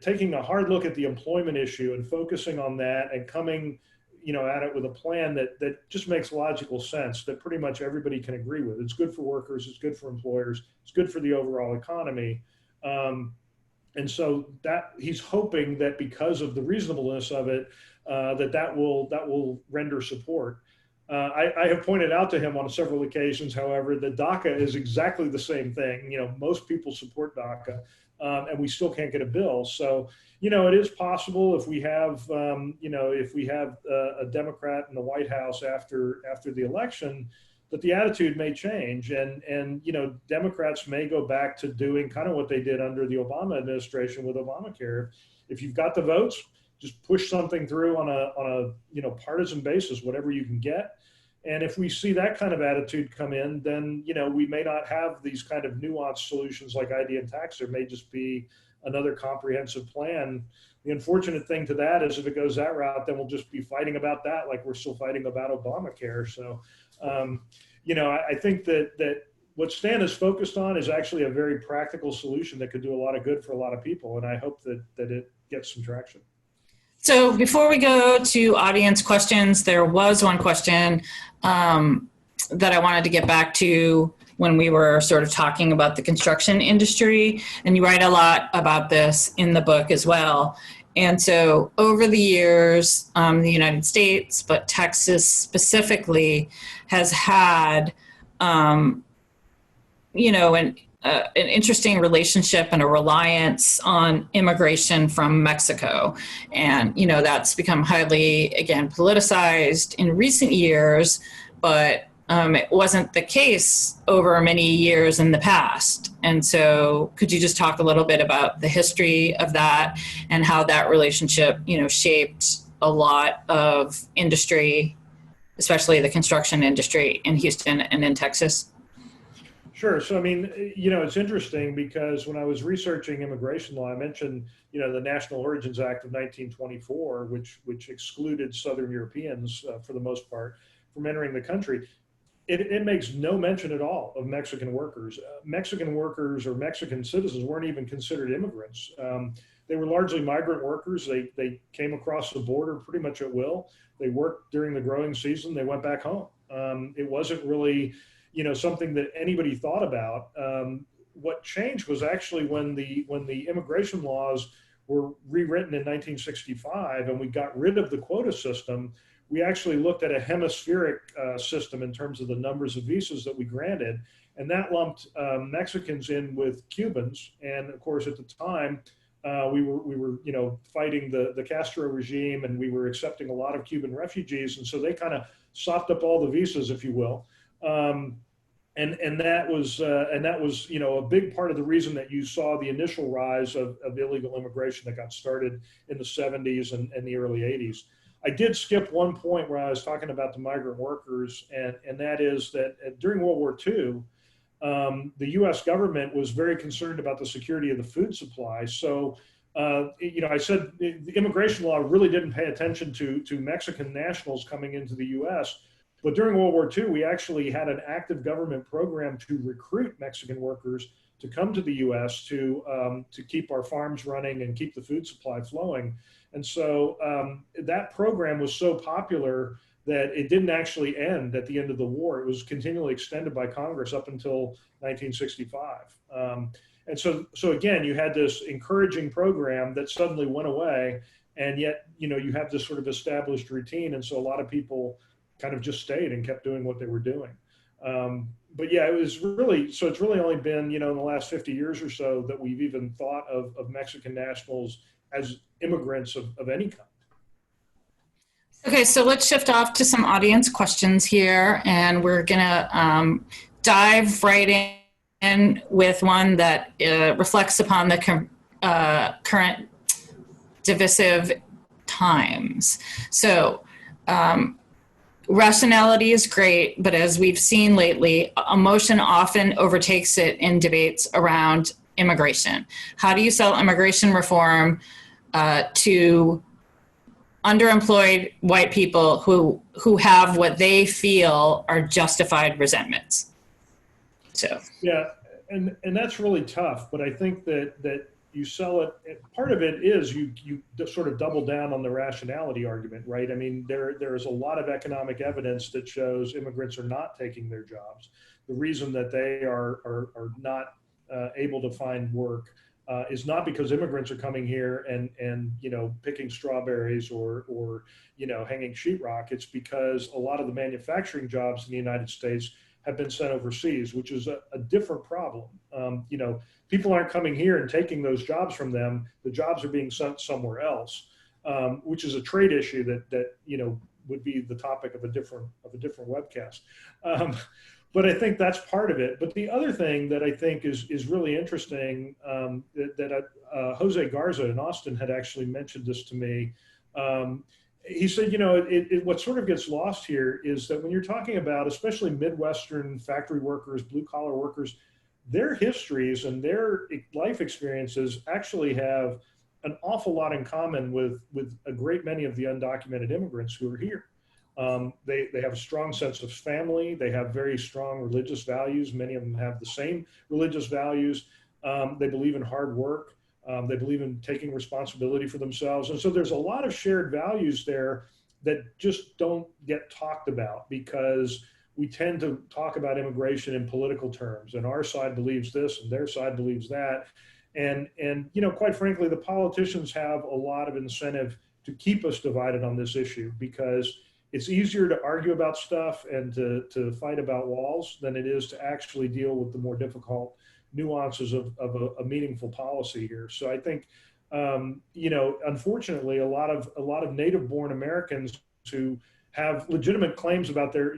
taking a hard look at the employment issue and focusing on that and coming, at it with a plan that just makes logical sense, that pretty much everybody can agree with. It's good for workers, it's good for employers, it's good for the overall economy. And so that he's hoping that because of the reasonableness of it, that will render support. I have pointed out to him on several occasions, however, that DACA is exactly the same thing. Most people support DACA, and we still can't get a bill. So, it is possible if we have, a Democrat in the White House after the election, that the attitude may change, and Democrats may go back to doing kind of what they did under the Obama administration with Obamacare. If you've got the votes, just push something through on a partisan basis, whatever you can get. And if we see that kind of attitude come in, then we may not have these kind of nuanced solutions like ID and tax. There may just be another comprehensive plan. The unfortunate thing to that is if it goes that route, then we'll just be fighting about that like we're still fighting about Obamacare. So, I think that what Stan is focused on is actually a very practical solution that could do a lot of good for a lot of people. And I hope that it gets some traction. So before we go to audience questions, there was one question that I wanted to get back to when we were sort of talking about the construction industry. And you write a lot about this in the book as well. And so over the years, the United States, but Texas specifically, has had, an interesting relationship and a reliance on immigration from Mexico. And, that's become highly, again, politicized in recent years, but it wasn't the case over many years in the past. And so could you just talk a little bit about the history of that and how that relationship, shaped a lot of industry, especially the construction industry in Houston and in Texas? Sure. So, I mean, it's interesting because when I was researching immigration law, I mentioned, the National Origins Act of 1924, which excluded Southern Europeans for the most part from entering the country. It makes no mention at all of Mexican workers. Mexican workers or Mexican citizens weren't even considered immigrants. They were largely migrant workers. They came across the border pretty much at will. They worked during the growing season. They went back home. It wasn't really, something that anybody thought about. What changed was actually when the immigration laws were rewritten in 1965 and we got rid of the quota system. We actually looked at a hemispheric system in terms of the numbers of visas that we granted, and that lumped Mexicans in with Cubans. And of course, at the time, we were fighting the Castro regime, and we were accepting a lot of Cuban refugees, and so they kind of sopped up all the visas, if you will. And that was a big part of the reason that you saw the initial rise of illegal immigration that got started in the 70s and the early 80s. I did skip one point where I was talking about the migrant workers, and that is that during World War II, the U.S. government was very concerned about the security of the food supply. So, I said the immigration law really didn't pay attention to Mexican nationals coming into the U.S., but during World War II, we actually had an active government program to recruit Mexican workers to come to the U.S. to keep our farms running and keep the food supply flowing. And so that program was so popular that it didn't actually end at the end of the war. It was continually extended by Congress up until 1965. And so again, you had this encouraging program that suddenly went away, and yet, you have this sort of established routine. And so a lot of people kind of just stayed and kept doing what they were doing. But yeah, it's really only been, in the last 50 years or so that we've even thought of Mexican nationals as immigrants of any kind. Okay, so let's shift off to some audience questions here, and we're gonna dive right in with one that reflects upon the current divisive times. So, rationality is great, but as we've seen lately, emotion often overtakes it in debates around immigration. How do you sell immigration reform to underemployed white people who have what they feel are justified resentments? So yeah, and that's really tough. But I think that you sell it. Part of it is you sort of double down on the rationality argument, right? I mean, there is a lot of economic evidence that shows immigrants are not taking their jobs. The reason that they are not able to find work is not because immigrants are coming here and picking strawberries or hanging sheetrock. It's because a lot of the manufacturing jobs in the United States have been sent overseas, which is a different problem. People aren't coming here and taking those jobs from them. The jobs are being sent somewhere else, which is a trade issue that would be the topic of a different webcast. But I think that's part of it. But the other thing that I think is really interesting that Jose Garza in Austin had actually mentioned this to me. He said, what sort of gets lost here is that when you're talking about, especially Midwestern factory workers, blue collar workers, their histories and their life experiences actually have an awful lot in common with a great many of the undocumented immigrants who are here. They have a strong sense of family. They have very strong religious values. Many of them have the same religious values. They believe in hard work. They believe in taking responsibility for themselves. And so there's a lot of shared values there that just don't get talked about because we tend to talk about immigration in political terms, and our side believes this and their side believes that. And quite frankly, the politicians have a lot of incentive to keep us divided on this issue because it's easier to argue about stuff and to fight about walls than it is to actually deal with the more difficult nuances of a meaningful policy here. So I think, unfortunately, a lot of native-born Americans who have legitimate claims about their,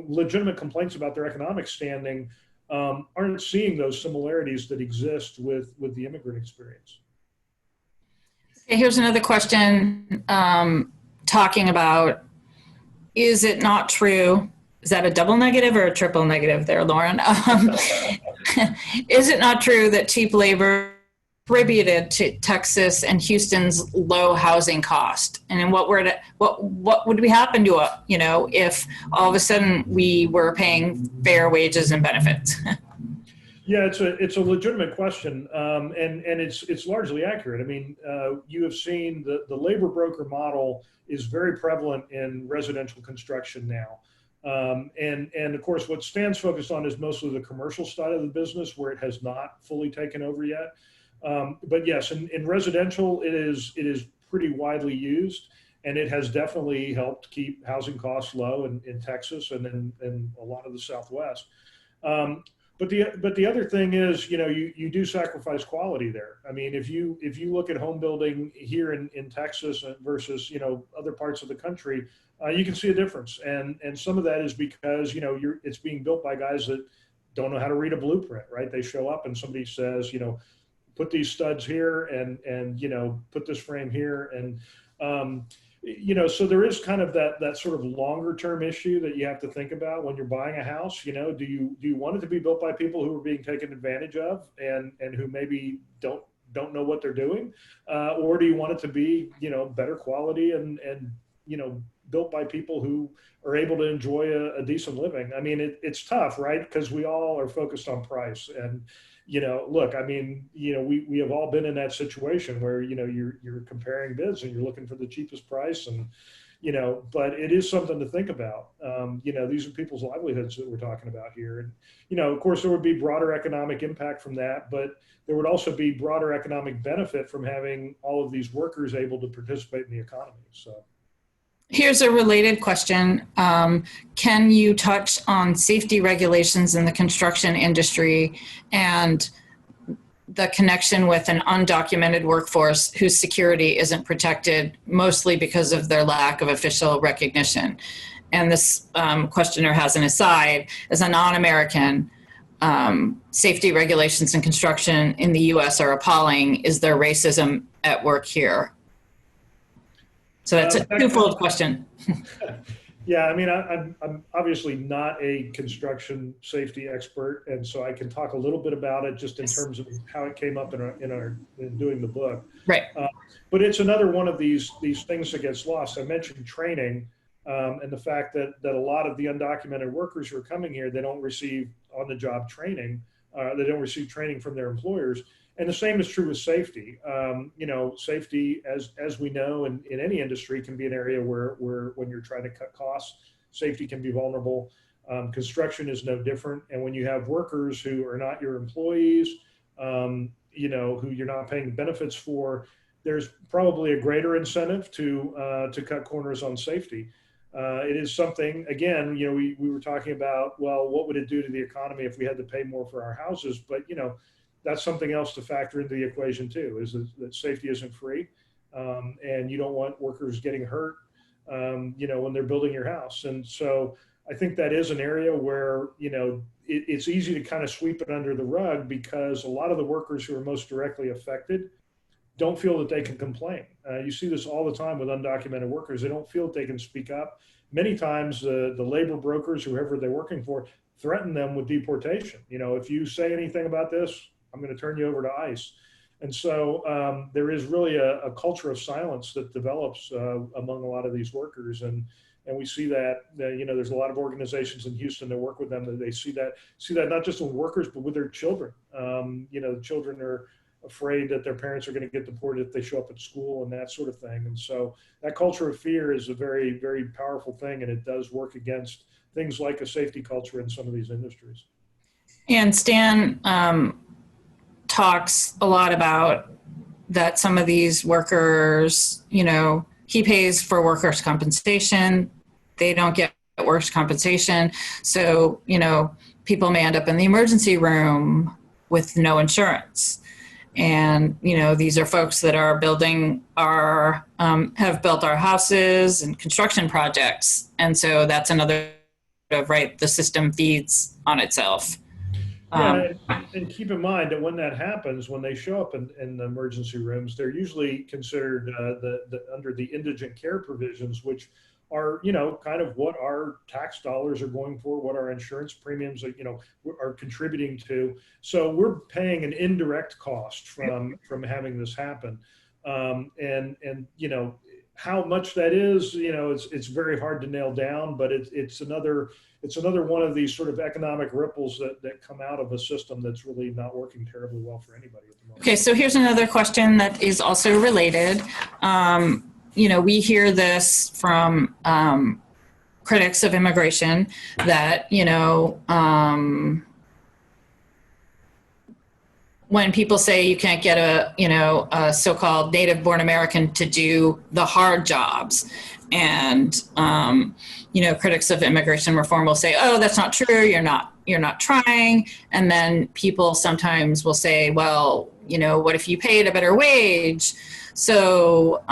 legitimate complaints about their economic standing, aren't seeing those similarities that exist with the immigrant experience. Okay, here's another question talking about, is it not true? Is that a double negative or a triple negative there, Loren? Is it not true that cheap labor contributed to Texas and Houston's low housing cost? And what would be happen to if all of a sudden we were paying fair wages and benefits? Yeah, it's a legitimate question, and it's largely accurate. I mean, you have seen the labor broker model is very prevalent in residential construction now. And of course, what Stan's focused on is mostly the commercial side of the business, where it has not fully taken over yet. But yes, in residential, it is pretty widely used, and it has definitely helped keep housing costs low in Texas and in a lot of the Southwest. But the other thing is, you do sacrifice quality there. I mean, if you look at home building here in Texas versus other parts of the country, you can see a difference, and some of that is because it's being built by guys that don't know how to read a blueprint, right? They show up and somebody says, put these studs here and put this frame here, and so there is kind of that sort of longer term issue that you have to think about when you're buying a house. Do you want it to be built by people who are being taken advantage of and who maybe don't know what they're doing, or do you want it to be better quality and built by people who are able to enjoy a decent living? I mean, it's tough, right? Because we all are focused on price. And, look, I mean, we have all been in that situation where, you're comparing bids and you're looking for the cheapest price. And, but it is something to think about. These are people's livelihoods that we're talking about here. And, of course, there would be broader economic impact from that, but there would also be broader economic benefit from having all of these workers able to participate in the economy. So. Here's a related question. Can you touch on safety regulations in the construction industry and the connection with an undocumented workforce whose security isn't protected, mostly because of their lack of official recognition? And this questioner has an aside: as a non-American, safety regulations in construction in the US are appalling. Is there racism at work here? So that's a twofold question. Yeah, I mean, I'm obviously not a construction safety expert, and so I can talk a little bit about it just in terms of how it came up in doing the book. Right. But it's another one of these things that gets lost. I mentioned training, and the fact that a lot of the undocumented workers who are coming here, they don't receive on-the-job training. They don't receive training from their employers. And the same is true with safety. Safety, as we know, in any industry, can be an area where when you're trying to cut costs, safety can be vulnerable. Construction is no different. And when you have workers who are not your employees, who you're not paying benefits for, there's probably a greater incentive to cut corners on safety. It is something, again, we were talking about, well, what would it do to the economy if we had to pay more for our houses? But, that's something else to factor into the equation too, is that safety isn't free. And you don't want workers getting hurt, when they're building your house. And so I think that is an area where, it's easy to kind of sweep it under the rug, because a lot of the workers who are most directly affected don't feel that they can complain. You see this all the time with undocumented workers. They don't feel that they can speak up. Many times the labor brokers, whoever they're working for, threaten them with deportation. If you say anything about this, I'm going to turn you over to ICE. And so there is really a culture of silence that develops among a lot of these workers. And we see that, there's a lot of organizations in Houston that work with them, that they see that not just in workers, but with their children. The children are afraid that their parents are going to get deported if they show up at school and that sort of thing. And so that culture of fear is a very, very powerful thing. And it does work against things like a safety culture in some of these industries. And Stan talks a lot about that some of these workers, he pays for workers' compensation. They don't get workers' compensation. So, people may end up in the emergency room with no insurance. And, these are folks that are building have built our houses and construction projects. And so that's another, right, the system feeds on itself. Yeah, and keep in mind that when that happens, when they show up in the emergency rooms, they're usually considered under the indigent care provisions, which are, kind of what our tax dollars are going for, what our insurance premiums are contributing to. So we're paying an indirect cost from having this happen. And how much that is, it's very hard to nail down, but it's another one of these sort of economic ripples that come out of a system that's really not working terribly well for anybody at the moment. Okay, so here's another question that is also related. We hear this from critics of immigration that, when people say you can't get a so-called native-born American to do the hard jobs, and critics of immigration reform will say, "Oh, that's not true. You're not trying." And then people sometimes will say, "Well, what if you paid a better wage?" So,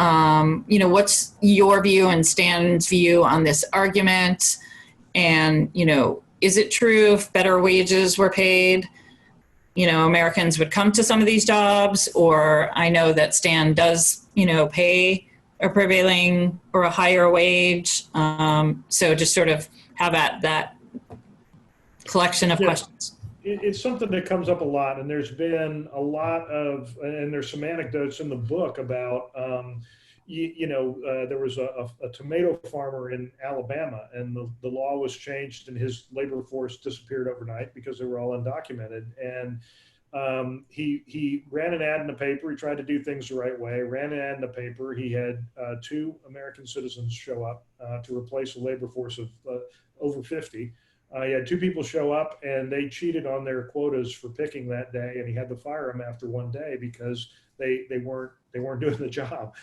what's your view and Stan's view on this argument? And is it true if better wages were paid, Americans would come to some of these jobs? Or I know that Stan does, pay a prevailing or a higher wage. So just sort of have at that collection of questions. It's something that comes up a lot, and there's been a lot of, and there's some anecdotes in the book about, there was a tomato farmer in Alabama, and the law was changed, and his labor force disappeared overnight because they were all undocumented. And he ran an ad in the paper. He tried to do things the right way, ran an ad in the paper. He had 2 American citizens show up to replace a labor force of over 50. He had 2 people show up, and they cheated on their quotas for picking that day, and he had to fire them after one day because they weren't doing the job.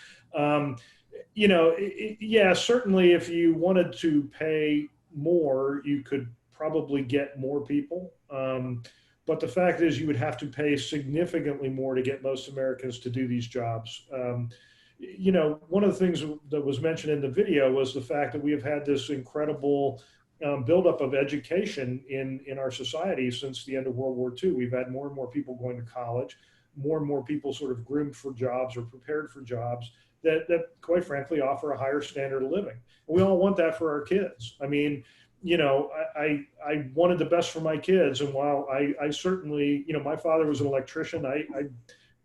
Certainly if you wanted to pay more, you could probably get more people. But the fact is, you would have to pay significantly more to get most Americans to do these jobs. One of the things that was mentioned in the video was the fact that we have had this incredible buildup of education in our society since the end of World War II. We've had more and more people going to college, more and more people sort of groomed for jobs or prepared for jobs that quite frankly offer a higher standard of living. And we all want that for our kids. I mean, I wanted the best for my kids. And while I certainly, my father was an electrician, I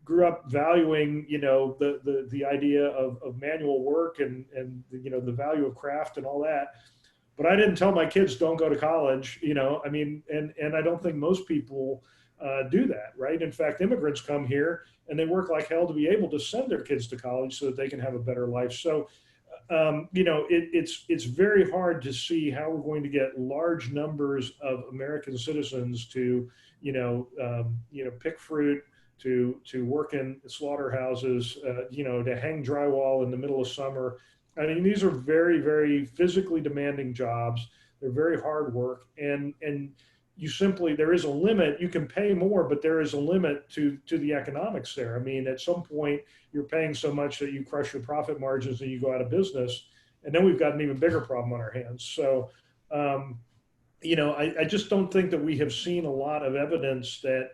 grew up valuing, the idea of manual work and the value of craft and all that. But I didn't tell my kids don't go to college, and I don't think most people do that, right? In fact, immigrants come here and they work like hell to be able to send their kids to college so that they can have a better life. So, it's very hard to see how we're going to get large numbers of American citizens to, pick fruit, to work in slaughterhouses, to hang drywall in the middle of summer. I mean, these are very, very physically demanding jobs. They're very hard work. And there is a limit. You can pay more, but there is a limit to the economics there. I mean, at some point, you're paying so much that you crush your profit margins and you go out of business. And then we've got an even bigger problem on our hands. So, I just don't think that we have seen a lot of evidence that,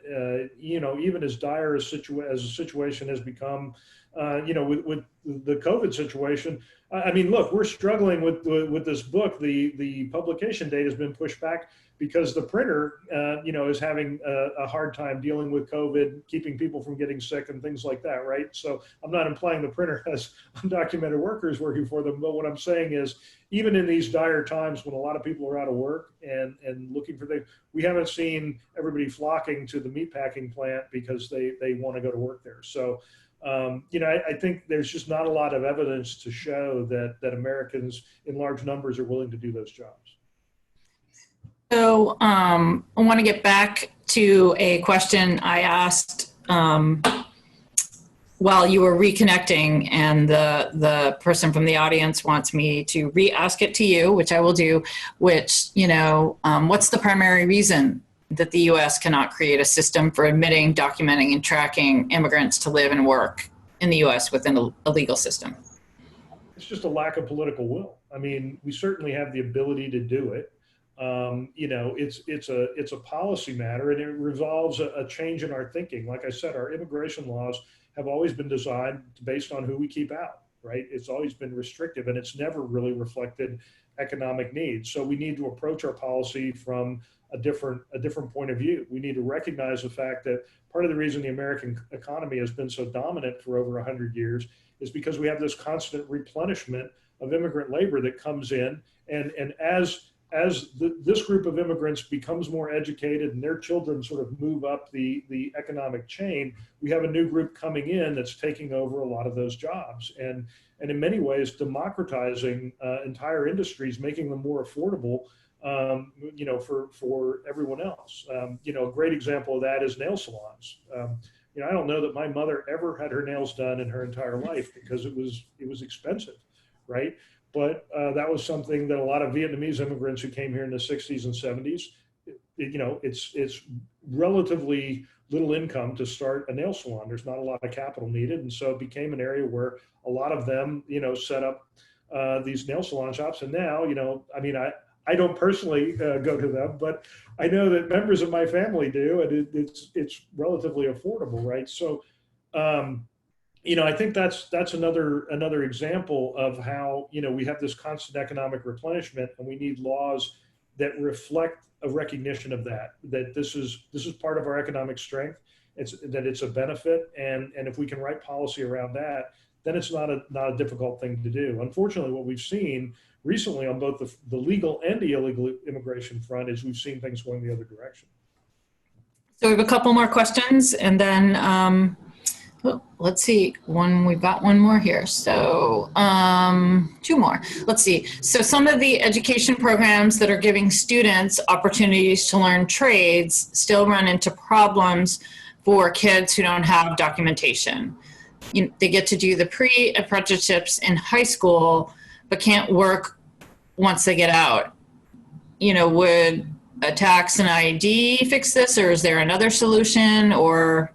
even as dire as the situation has become, with the COVID situation. I mean, look, we're struggling with this book. The publication date has been pushed back because the printer, is having a hard time dealing with COVID, keeping people from getting sick and things like that, right? So I'm not implying the printer has undocumented workers working for them, but what I'm saying is, even in these dire times when a lot of people are out of work and looking for things, we haven't seen everybody flocking to the meatpacking plant because they want to go to work there. So, I think there's just not a lot of evidence to show that Americans in large numbers are willing to do those jobs. So I want to get back to a question I asked while you were reconnecting, and the person from the audience wants me to re-ask it to you, which I will do, which, what's the primary reason that the U.S. cannot create a system for admitting, documenting, and tracking immigrants to live and work in the U.S. within a legal system? It's just a lack of political will. I mean, we certainly have the ability to do it. It's a policy matter, and it resolves a change in our thinking. Like I said, our immigration laws have always been designed based on who we keep out, right? It's always been restrictive, and it's never really reflected economic needs. So we need to approach our policy from a different point of view. We need to recognize the fact that part of the reason the American economy has been so dominant for over 100 years is because we have this constant replenishment of immigrant labor that comes in, and as this group of immigrants becomes more educated and their children sort of move up the economic chain, we have a new group coming in that's taking over a lot of those jobs, and in many ways democratizing entire industries, making them more affordable, for everyone else. A great example of that is nail salons. I don't know that my mother ever had her nails done in her entire life because it was expensive, right? But that was something that a lot of Vietnamese immigrants who came here in the 60s and 70s, it's relatively little income to start a nail salon. There's not a lot of capital needed. And so it became an area where a lot of them, set up these nail salon shops. And now, I don't personally go to them, but I know that members of my family do, and it's relatively affordable, right? So, I think that's another example of how we have this constant economic replenishment, and we need laws that reflect a recognition of that this is part of our economic strength. It's a benefit, and if we can write policy around that, then it's not a difficult thing to do. Unfortunately, what we've seen recently on both the legal and the illegal immigration front is we've seen things going the other direction. So we have a couple more questions, and then let's see, we've got one more here. So two more. Let's see. So some of the education programs that are giving students opportunities to learn trades still run into problems for kids who don't have documentation. They get to do the pre-apprenticeships in high school, but can't work once they get out. Would a tax and ID fix this, or is there another solution, or?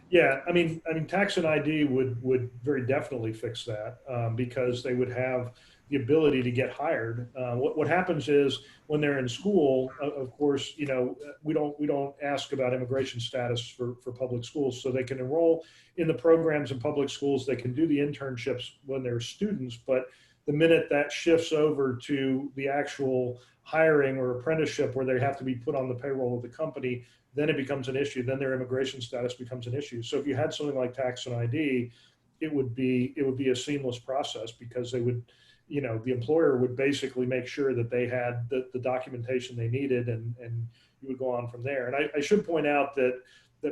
Yeah, I mean, tax and ID would very definitely fix that because they would have the ability to get hired. What happens is when they're in school, of course, we don't ask about immigration status for public schools, so they can enroll in the programs in public schools. They can do the internships when they're students, but the minute that shifts over to the actual hiring or apprenticeship where they have to be put on the payroll of the company, then it becomes an issue. Then their immigration status becomes an issue. So if you had something like tax and ID, it would be a seamless process because they would, the employer would basically make sure that they had the documentation they needed, and you would go on from there. And I should point out that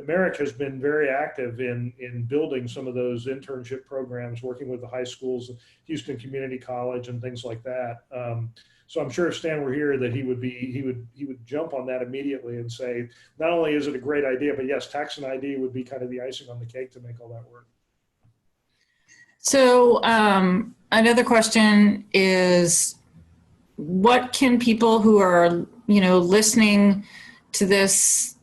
Merrick has been very active in building some of those internship programs, working with the high schools, Houston Community College, and things like that. So I'm sure if Stan were here, that he would jump on that immediately and say, not only is it a great idea, but yes, tax and ID would be kind of the icing on the cake to make all that work. So another question is, what can people who are listening to this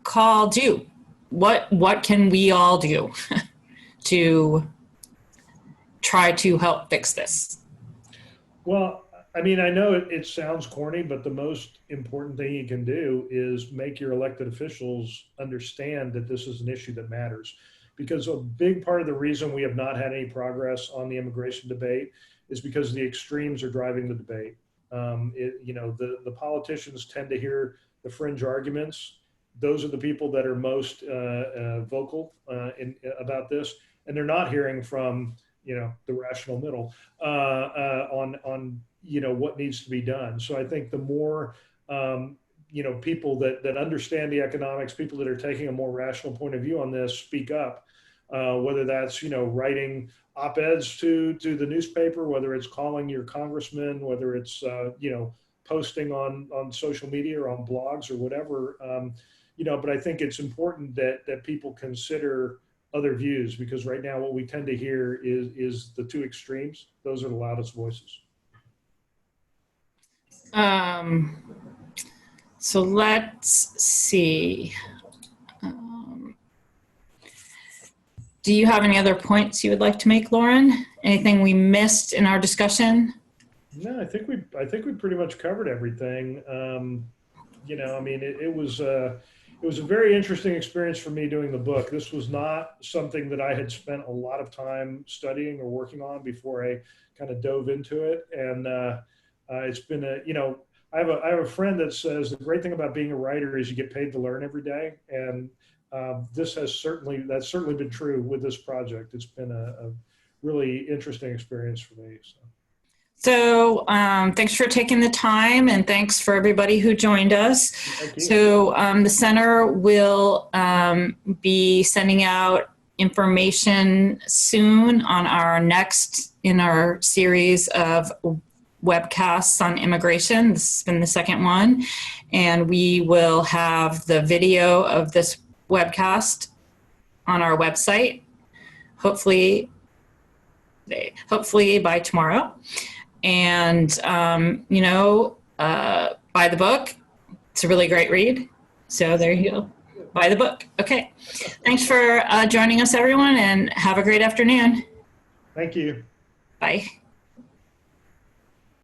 call do? What can we all do to try to help fix this? Well, I mean, I know it sounds corny, but the most important thing you can do is make your elected officials understand that this is an issue that matters. Because a big part of the reason we have not had any progress on the immigration debate is because the extremes are driving the debate. The politicians tend to hear the fringe arguments. Those are the people that are most vocal about this, and they're not hearing from the rational middle on what needs to be done. So I think the more people that understand the economics, people that are taking a more rational point of view on this, speak up. Whether that's writing op-eds to the newspaper, whether it's calling your congressman, whether it's posting on social media or on blogs or whatever. But I think it's important that people consider other views, because right now what we tend to hear is the two extremes. Those are the loudest voices. So let's see. Do you have any other points you would like to make, Loren? Anything we missed in our discussion? No, I think we pretty much covered everything. You know, I mean, it was a very interesting experience for me doing the book. This was not something that I had spent a lot of time studying or working on before I kind of dove into it. And it's been I have a friend that says the great thing about being a writer is you get paid to learn every day. And that's certainly been true with this project. It's been a really interesting experience for me. So thanks for taking the time, and thanks for everybody who joined us. Thank you. So the center will be sending out information soon on in our series of webcasts on immigration. This has been the second one, and we will have the video of this webcast on our website, hopefully by tomorrow. And, buy the book. It's a really great read. So there you go. Buy the book. Okay. Thanks for joining us, everyone, and have a great afternoon. Thank you. Bye.